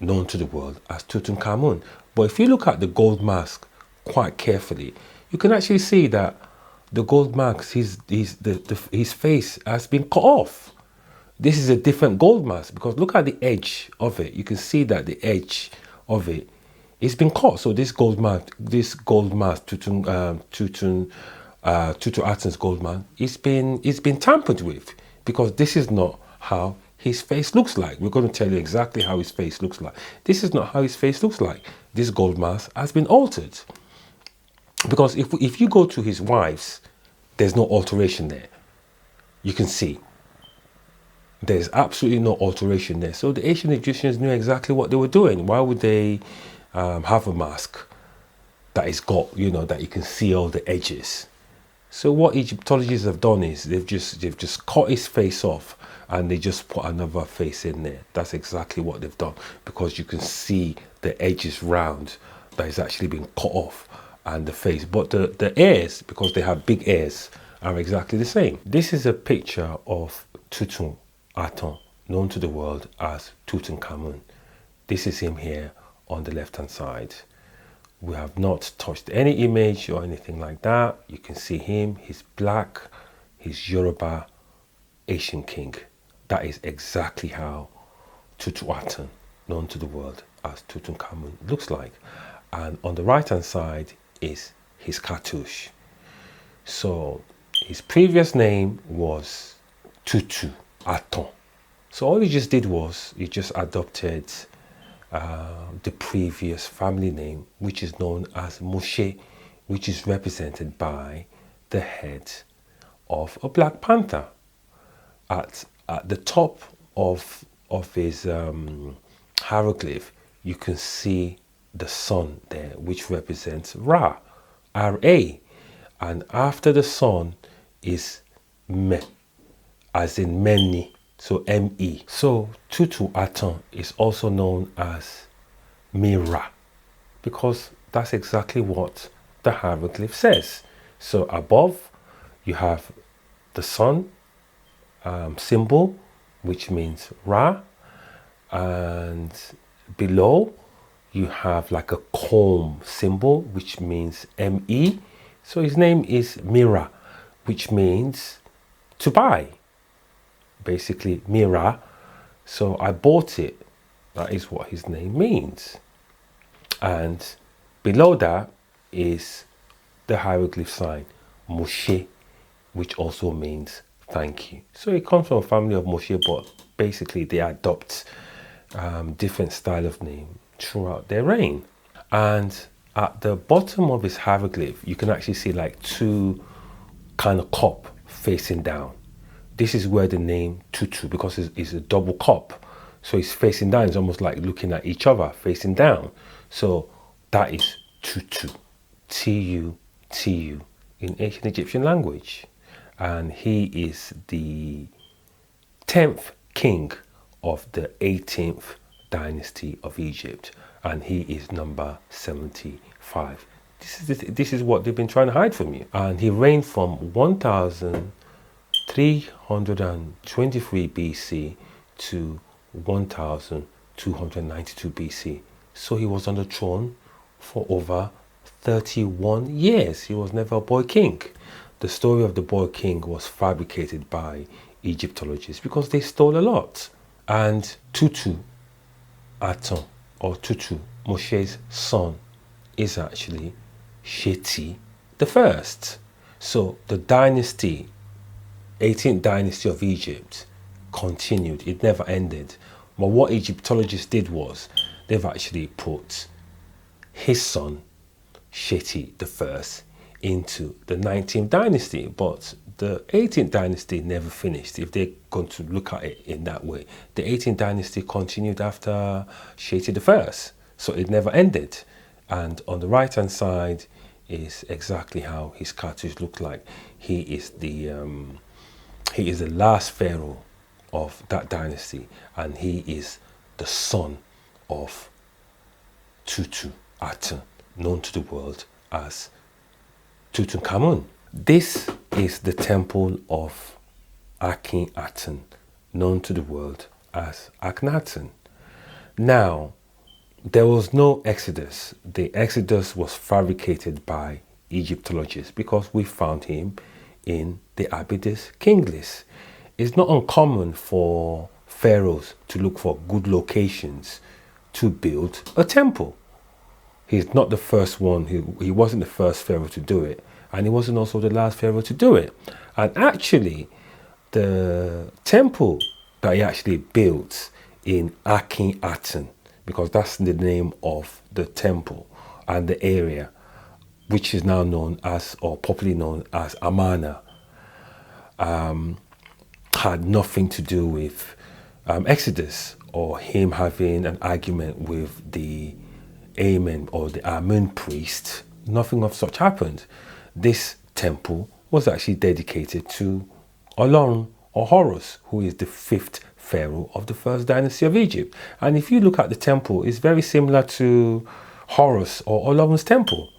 known to the world as Tutankhamun. But if you look at the gold mask quite carefully, you can actually see that the gold mask, his face has been cut off. This is a different gold mask, because look at the edge of it. You can see that the edge of it is been cut. So this gold mask, Tutu Aton's gold mask, it's been tampered with, because this is not how his face looks like. We're going to tell you exactly how his face looks like. This is not how his face looks like. This gold mask has been altered. Because if you go to his wife's, there's no alteration there. You can see. There's absolutely no alteration there. So the ancient Egyptians knew exactly what they were doing. Why would they have a mask that is got, you know, that you can see all the edges? So what Egyptologists have done is they've just cut his face off and they just put another face in there. That's exactly what they've done, because you can see the edges round that is actually being cut off, and the face. But the ears, because they have big ears, are exactly the same. This is a picture of Tutu Aton, known to the world as Tutankhamun. This is him here on the left hand side. We have not touched any image or anything like that. You can see him, he's black, he's Yoruba, Asian king. That is exactly how Tutu Aton, known to the world as Tutankhamun, looks like. And on the right hand side is his cartouche. So his previous name was Tutu Aton. So all he just did was he just adopted the previous family name, which is known as Moshe, which is represented by the head of a black panther. At the top of his hieroglyph, you can see the sun there, which represents Ra, R-A. And after the sun is Me, as in many, so M-E. So Tutu Aton is also known as Mira, because that's exactly what the hieroglyph says. So above you have the sun symbol, which means Ra, and below you have like a comb symbol, which means M-E. So his name is Mira, which means to buy, basically Mira. So I bought it. That is what his name means. And below that is the hieroglyph sign Moshe, which also means thank you. So he comes from a family of Moshe, but basically they adopt different style of name throughout their reign. And at the bottom of his hieroglyph, you can actually see like two kind of cup facing down. This is where the name Tutu, because it's a double cup, so it's facing down. It's almost like looking at each other, facing down. So that is Tutu, T-U-T-U in ancient Egyptian language. And he is the 10th king of the 18th dynasty of Egypt, and he is number 75. This is what they've been trying to hide from you. And he reigned from 1323 BC to 1292 BC. So he was on the throne for over 31 years. He was never a boy king. The story of the boy king was fabricated by Egyptologists because they stole a lot. And Tutu Aton, or Tutu, Moshe's son, is actually Seti I. So the dynasty, 18th dynasty of Egypt, continued. It never ended. But what Egyptologists did was they've actually put his son, Seti I, into the 19th dynasty, but the 18th dynasty never finished, if they're going to look at it in that way. The 18th dynasty continued after Seti I, so it never ended. And on the right hand side is exactly how his cartouche looked like. He is the last pharaoh of that dynasty, and he is the son of Tutu Aton, known to the world as Tutankhamun. This is the temple of Akhenaten, known to the world as Akhenaten. Now, there was no Exodus. The Exodus was fabricated by Egyptologists because we found him in the Abydos king list. It's not uncommon for pharaohs to look for good locations to build a temple. He's not the first one. He wasn't the first pharaoh to do it, and he wasn't also the last pharaoh to do it. And actually, the temple that he actually built in Akhenaten, because that's the name of the temple and the area, which is now known as, or popularly known as, Amarna, had nothing to do with Exodus or him having an argument with the Amun or the Amun priest. Nothing of such happened. This temple was actually dedicated to Olorun or Horus, who is the 5th pharaoh of the first dynasty of Egypt. And if you look at the temple, it's very similar to Horus or Olorun's temple.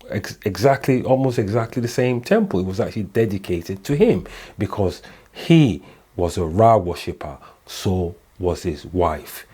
almost exactly the same temple. It was actually dedicated to him because he was a Ra worshipper. So was his wife.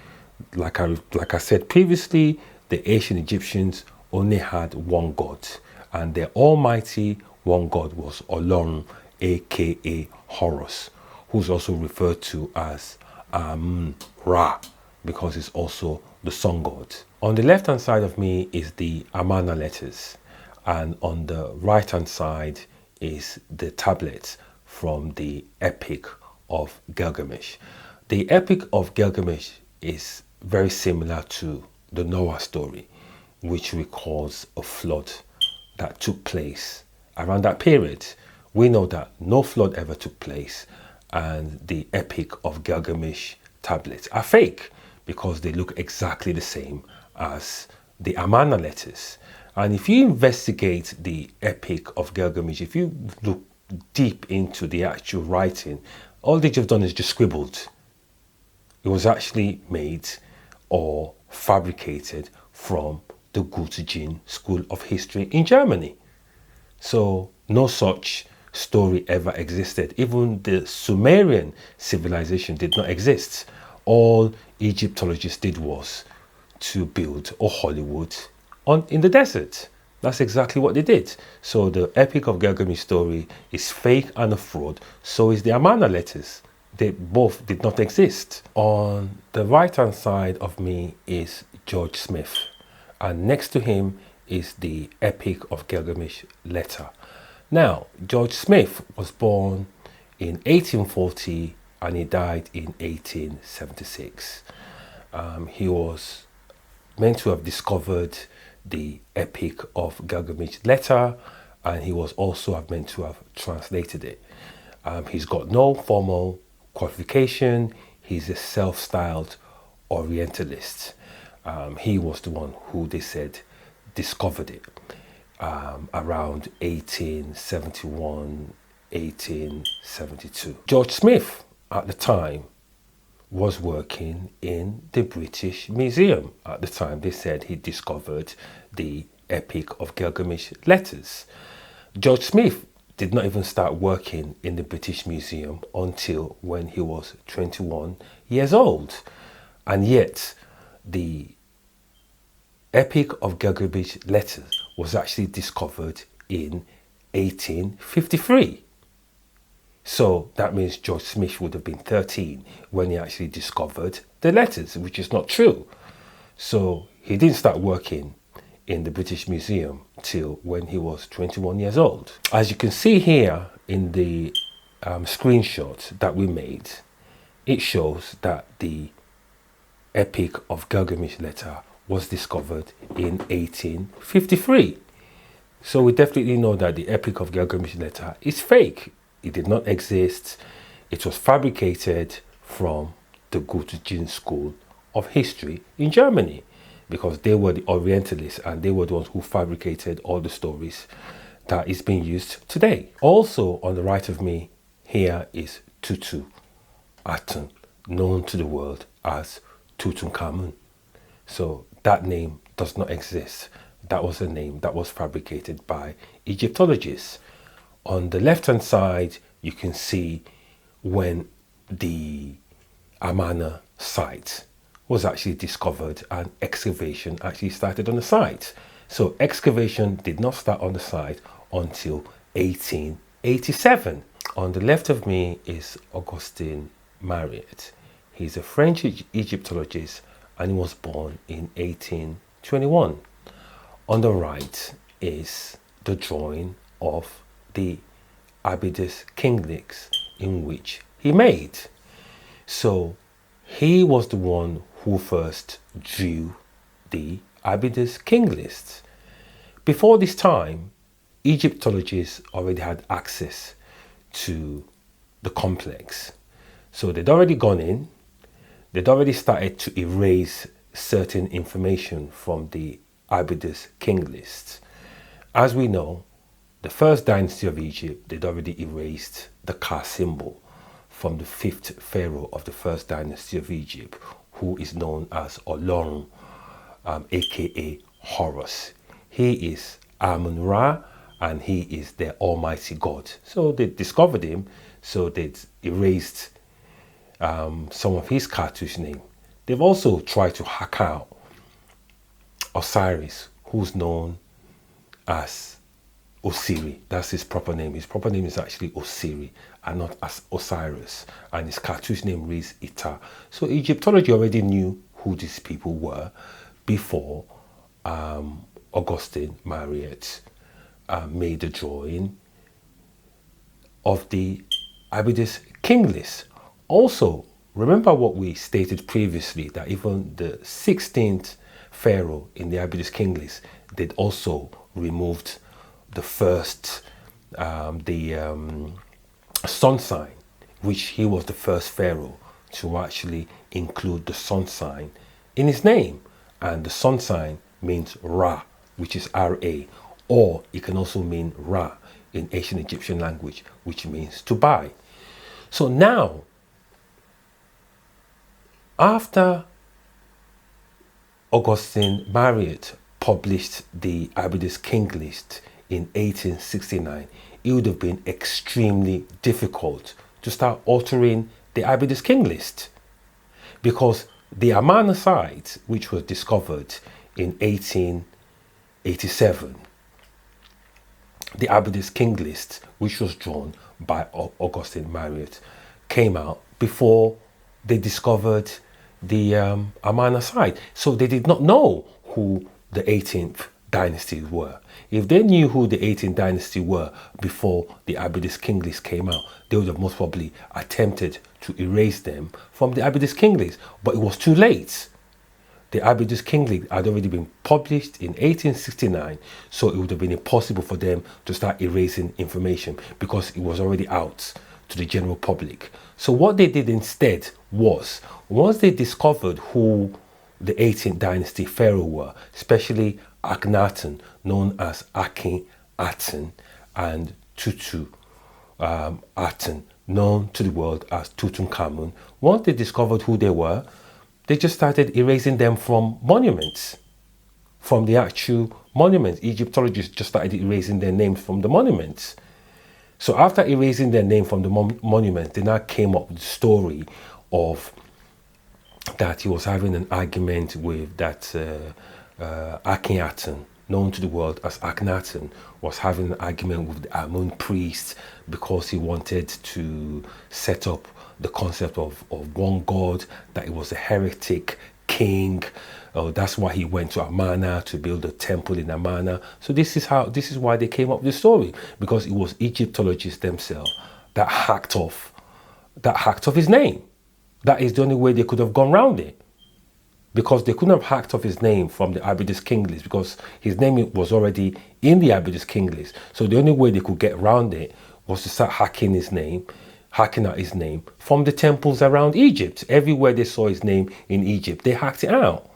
Like I said previously, the ancient Egyptians only had one god, and their almighty one god was Olorun, aka Horus, who's also referred to as Amun Ra, because he's also the sun god. On the left hand side of me is the Amarna letters, and on the right hand side is the tablet from the Epic of Gilgamesh. The Epic of Gilgamesh is very similar to the Noah story, which records a flood that took place around that period. We know that no flood ever took place, and the Epic of Gilgamesh tablets are fake because they look exactly the same as the Amarna letters. And if you investigate the Epic of Gilgamesh, if you look deep into the actual writing, all that you've done is just scribbled. It was actually made or fabricated from the Göttingen School of History in Germany. So no such story ever existed. Even the Sumerian civilization did not exist. All Egyptologists did was to build a Hollywood in the desert. That's exactly what they did. So the Epic of Gilgamesh story is fake and a fraud. So is the Amarna letters. They both did not exist. On the right hand side of me is George Smith, and next to him is the Epic of Gilgamesh letter. Now, George Smith was born in 1840 and he died in 1876. He was meant to have discovered the Epic of Gilgamesh letter, and he was also meant to have translated it. He's got no formal qualification. He's a self-styled Orientalist. He was the one who, they said, discovered it around 1871, 1872. George Smith at the time was working in the British Museum. At the time, they said he discovered the Epic of Gilgamesh letters. George Smith did not even start working in the British Museum until when he was 21 years old. And yet, the Epic of Gilgamesh letters was actually discovered in 1853. So that means George Smith would have been 13 when he actually discovered the letters, which is not true. So he didn't start working in the British Museum till when he was 21 years old. As you can see here in the screenshot that we made, it shows that the Epic of Gilgamesh letter was discovered in 1853. So we definitely know that the Epic of Gilgamesh letter is fake. It did not exist. It was fabricated from the Göttingen School of History in Germany, because they were the Orientalists and they were the ones who fabricated all the stories that is being used today. Also on the right of me here is Tutu Aton, known to the world as Tutankhamun. So that name does not exist. That was a name that was fabricated by Egyptologists. On the left hand side, you can see when the Amarna site was actually discovered and excavation actually started on the site. So excavation did not start on the site until 1887. On the left of me is Augustin Mariette. He's a French Egyptologist and he was born in 1821. On the right is the drawing of the Abydos kinglists in which he made. So he was the one who first drew the Abydos kinglists. Before this time, Egyptologists already had access to the complex. So they'd already gone in, they'd already started to erase certain information from the Abydos kinglists. As we know, the first dynasty of Egypt, they'd already erased the Ka symbol from the fifth pharaoh of the first dynasty of Egypt, who is known as Olorun, aka Horus. He is Amun and Ra, and he is their almighty God. So they discovered him, so they erased some of his cartouche name. They've also tried to hack out Osiris, who's known as Osiri. That's his proper name. His proper name is actually Osiri and not as Osiris. And his cartouche name reads Ita. So Egyptology already knew who these people were before Augustine Marriott made the drawing of the Abydos king list. Also, remember what we stated previously, that even the 16th pharaoh in the Abydos king list, they'd also removed the first, sun sign, which he was the first pharaoh to actually include the sun sign in his name. And the sun sign means Ra, which is R-A, or it can also mean Ra in ancient Egyptian language, which means to buy. So now, after Augustine Marriott published the Abydos king list in 1869, it would have been extremely difficult to start altering the Abydos king list, because the Amarna site, which was discovered in 1887, the Abydos king list, which was drawn by Augustine Marriott, came out before they discovered the Amarna site. So they did not know who the 18th dynasties were. If they knew who the 18th dynasty were before the Abydos king list came out, they would have most probably attempted to erase them from the Abydos king list. But it was too late. The Abydos king list had already been published in 1869, so it would have been impossible for them to start erasing information because it was already out to the general public. So what they did instead was, once they discovered who the 18th dynasty pharaoh were, especially Akhenaten, known as Akhenaten, and Tutu Aton, known to the world as Tutankhamun, once they discovered who they were, they just started erasing them from monuments, from the actual monuments. Egyptologists just started erasing their names from the monuments. So after erasing their name from the monuments, they now came up with the story of that he was having an argument with that Akhenaten, known to the world as Akhenaten, was having an argument with the Amun priest because he wanted to set up the concept of one god, that he was a heretic king. That's why he went to Amarna to build a temple in Amarna. So this is why they came up with the story, because it was Egyptologists themselves that hacked off his name. That is the only way they could have gone around it, because they couldn't have hacked off his name from the Abydos king list, because his name was already in the Abydos king list. So the only way they could get around it was to start hacking out his name from the temples around Egypt. Everywhere they saw his name in Egypt, they hacked it out.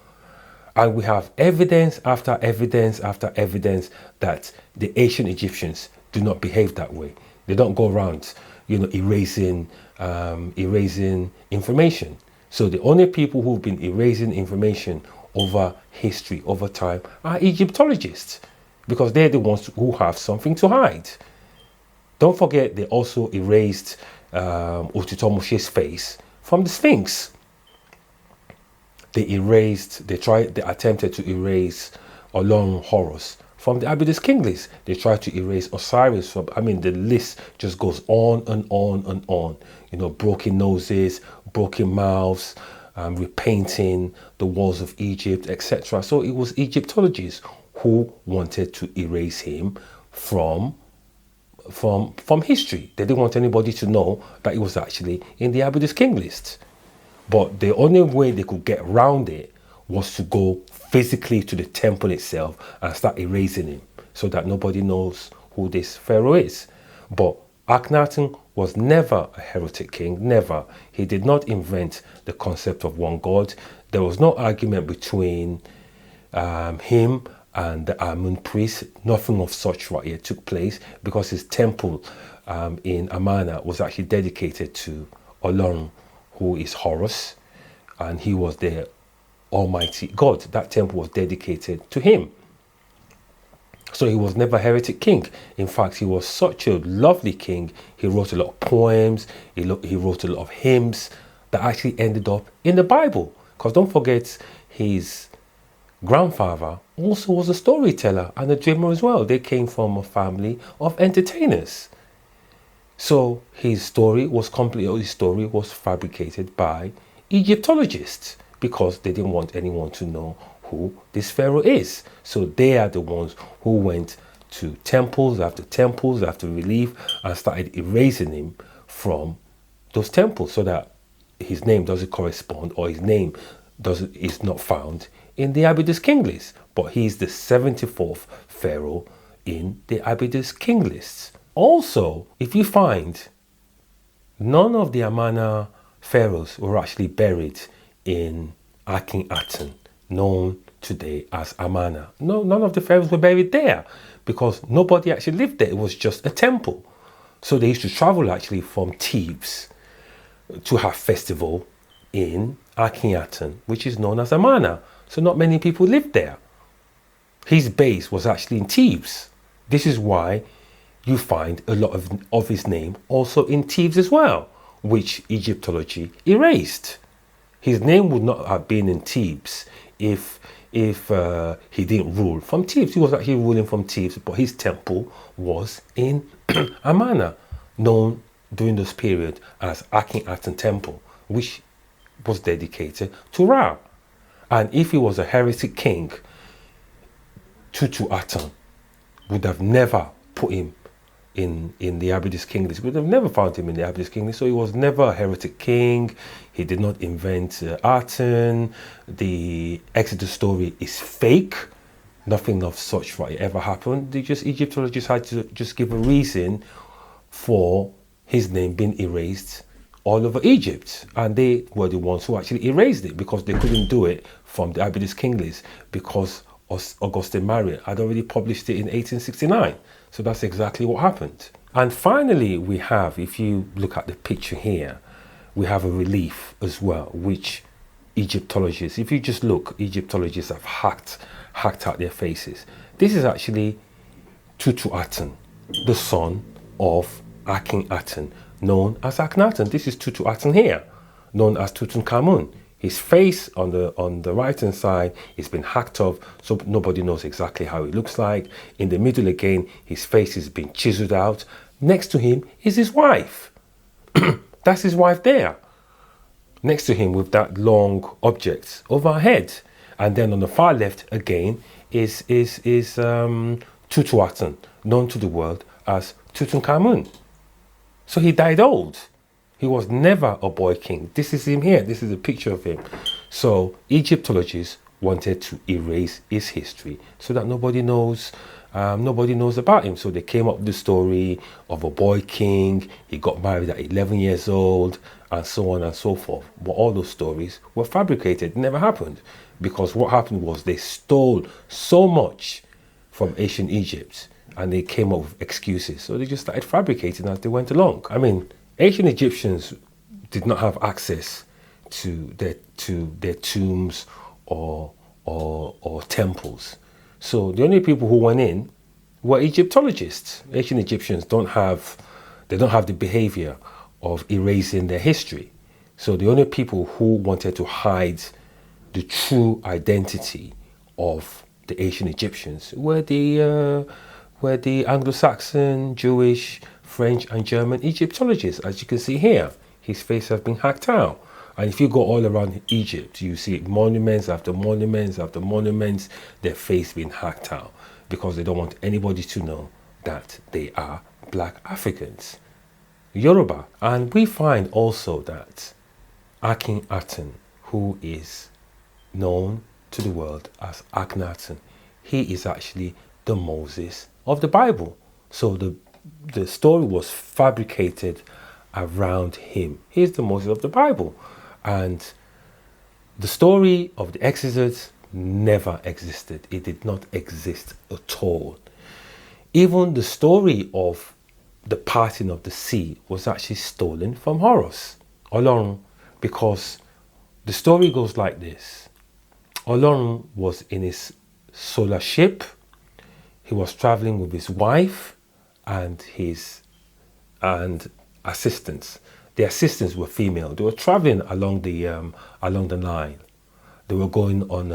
And we have evidence after evidence after evidence that the ancient Egyptians do not behave that way. They don't go around, erasing information. So the only people who've been erasing information over history, over time, are Egyptologists, because they're the ones who have something to hide. Don't forget, they also erased Thutmose's face from the Sphinx. They attempted to erase Olorun Horus from the Abydos king list. They tried to erase Osiris from, the list just goes on and on and on. Broken noses, broken mouths, repainting the walls of Egypt, etc. So it was Egyptologists who wanted to erase him from history. They didn't want anybody to know that he was actually in the Abydos king list. But the only way they could get around it was to go physically to the temple itself and start erasing him, so that nobody knows who this pharaoh is. But Akhenaten was never a heretic king, never. He did not invent the concept of one god. There was no argument between him and the Amun priest. Nothing of such right here took place, because his temple in Amarna was actually dedicated to Olorun, who is Horus, and he was the almighty god. That temple was dedicated to him. So he was never a heretic king. In fact, he was such a lovely king. He wrote a lot of poems. He wrote a lot of hymns that actually ended up in the Bible. Because don't forget, his grandfather also was a storyteller and a dreamer as well. They came from a family of entertainers. So his story was fabricated by Egyptologists because they didn't want anyone to know who this pharaoh is. So they are the ones who went to temples after relief and started erasing him from those temples so that his name doesn't correspond, or his name is not found in the Abydos king list. But he's the 74th pharaoh in the Abydos king lists. Also, if you find, none of the Amarna pharaohs were actually buried in Akhenaten, known today as Amarna. No, none of the pharaohs were buried there because nobody actually lived there. It was just a temple. So they used to travel actually from Thebes to have festival in Akhenaten, which is known as Amarna. So not many people lived there. His base was actually in Thebes. This is why you find a lot of his name also in Thebes as well, which Egyptology erased. His name would not have been in Thebes if he didn't rule from Thebes. He was actually ruling from Thebes, but his temple was in Amarna, known during this period as Akhenaten Temple, which was dedicated to Ra. And if he was a heretic king, Tutu Aton would have never put him in the Abydos king list. We would have never found him in the Abydos king list. So he was never a heretic king. He did not invent Aten. The Exodus story is fake. Nothing of such ever happened. Egyptologists had to just give a reason for his name being erased all over Egypt. And they were the ones who actually erased it because they couldn't do it from the Abydos king list because Augustin Marion had already published it in 1869. So that's exactly what happened. And finally, we have, if you look at the picture here, we have a relief as well, which Egyptologists, if you just look, Egyptologists have hacked out their faces. This is actually Tutu Aton, the son of Akhenaten, known as Akhenaton. This is Tutu Aton here, known as Tutankhamun. His face on the right hand side has been hacked off, so nobody knows exactly how he looks like. In the middle again, his face has been chiseled out. Next to him is his wife. That's his wife there. Next to him with that long object over her head. And then on the far left again is Tutu Aton, known to the world as Tutankhamun. So he died old. He was never a boy king. This is him here. This is a picture of him. So Egyptologists wanted to erase his history so that nobody knows about him. So they came up with the story of a boy king. He got married at 11 years old and so on and so forth. But all those stories were fabricated. It never happened because what happened was they stole so much from ancient Egypt and they came up with excuses. So they just started fabricating as they went along. I mean, ancient Egyptians did not have access to their tombs or temples. So the only people who went in were Egyptologists. Ancient Egyptians don't have the behavior of erasing their history. So the only people who wanted to hide the true identity of the ancient Egyptians were the Anglo-Saxon, Jewish, French and German Egyptologists. As you can see here, his face has been hacked out. And if you go all around Egypt, you see monuments after monuments after monuments, their face being hacked out because they don't want anybody to know that they are black Africans, Yoruba. And we find also that Akhenaten, who is known to the world as Akhenaton, he is actually the Moses of the Bible. So the story was fabricated around him. He's the Moses of the Bible. And the story of the Exodus never existed. It did not exist at all. Even the story of the parting of the sea was actually stolen from Horus, Olorun, because the story goes like this. Olorun was in his solar ship. He was traveling with his wife and his assistants. The assistants were female. They were traveling along the Nile. They were going on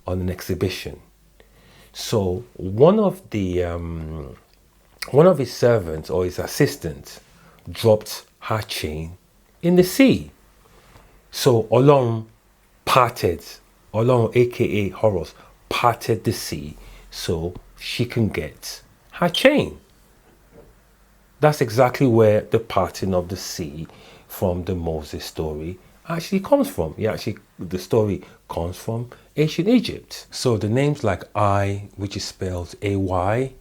an exhibition. So one of his servants or his assistants dropped her chain in the sea. So Olorun aka Horus, parted the sea so she can get her chain. That's exactly where the parting of the sea from the Moses story actually comes from. The story comes from ancient Egypt. So the names like I, which is spelled A-Y,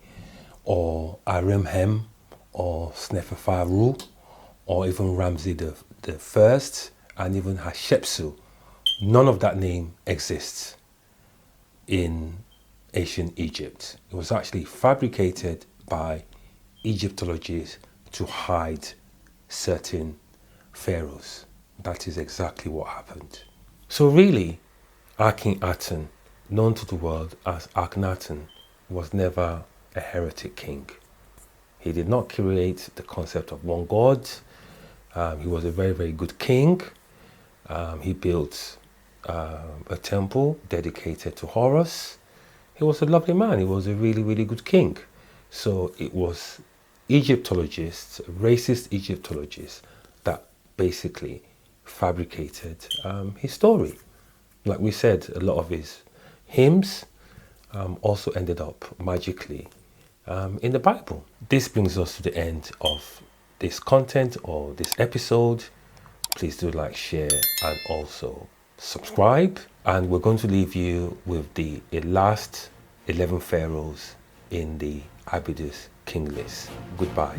or Arimhem, or Sneferfaru, or even Ramsey the First, and even Hatshepsut, none of that name exists in ancient Egypt. It was actually fabricated by Egyptologists to hide certain pharaohs. That is exactly what happened. So really, Akhenaten, known to the world as Akhenaton, was never a heretic king. He did not create the concept of one god. He was a very, very good king. He built a temple dedicated to Horus. He was a lovely man. He was a really, really good king. So it was Egyptologists, racist Egyptologists, that basically fabricated his story. Like we said, a lot of his hymns also ended up magically in the Bible. This brings us to the end of this content or this episode. Please do like, share, and also subscribe. And we're going to leave you with the last 11 pharaohs in the Abydos king list. Goodbye.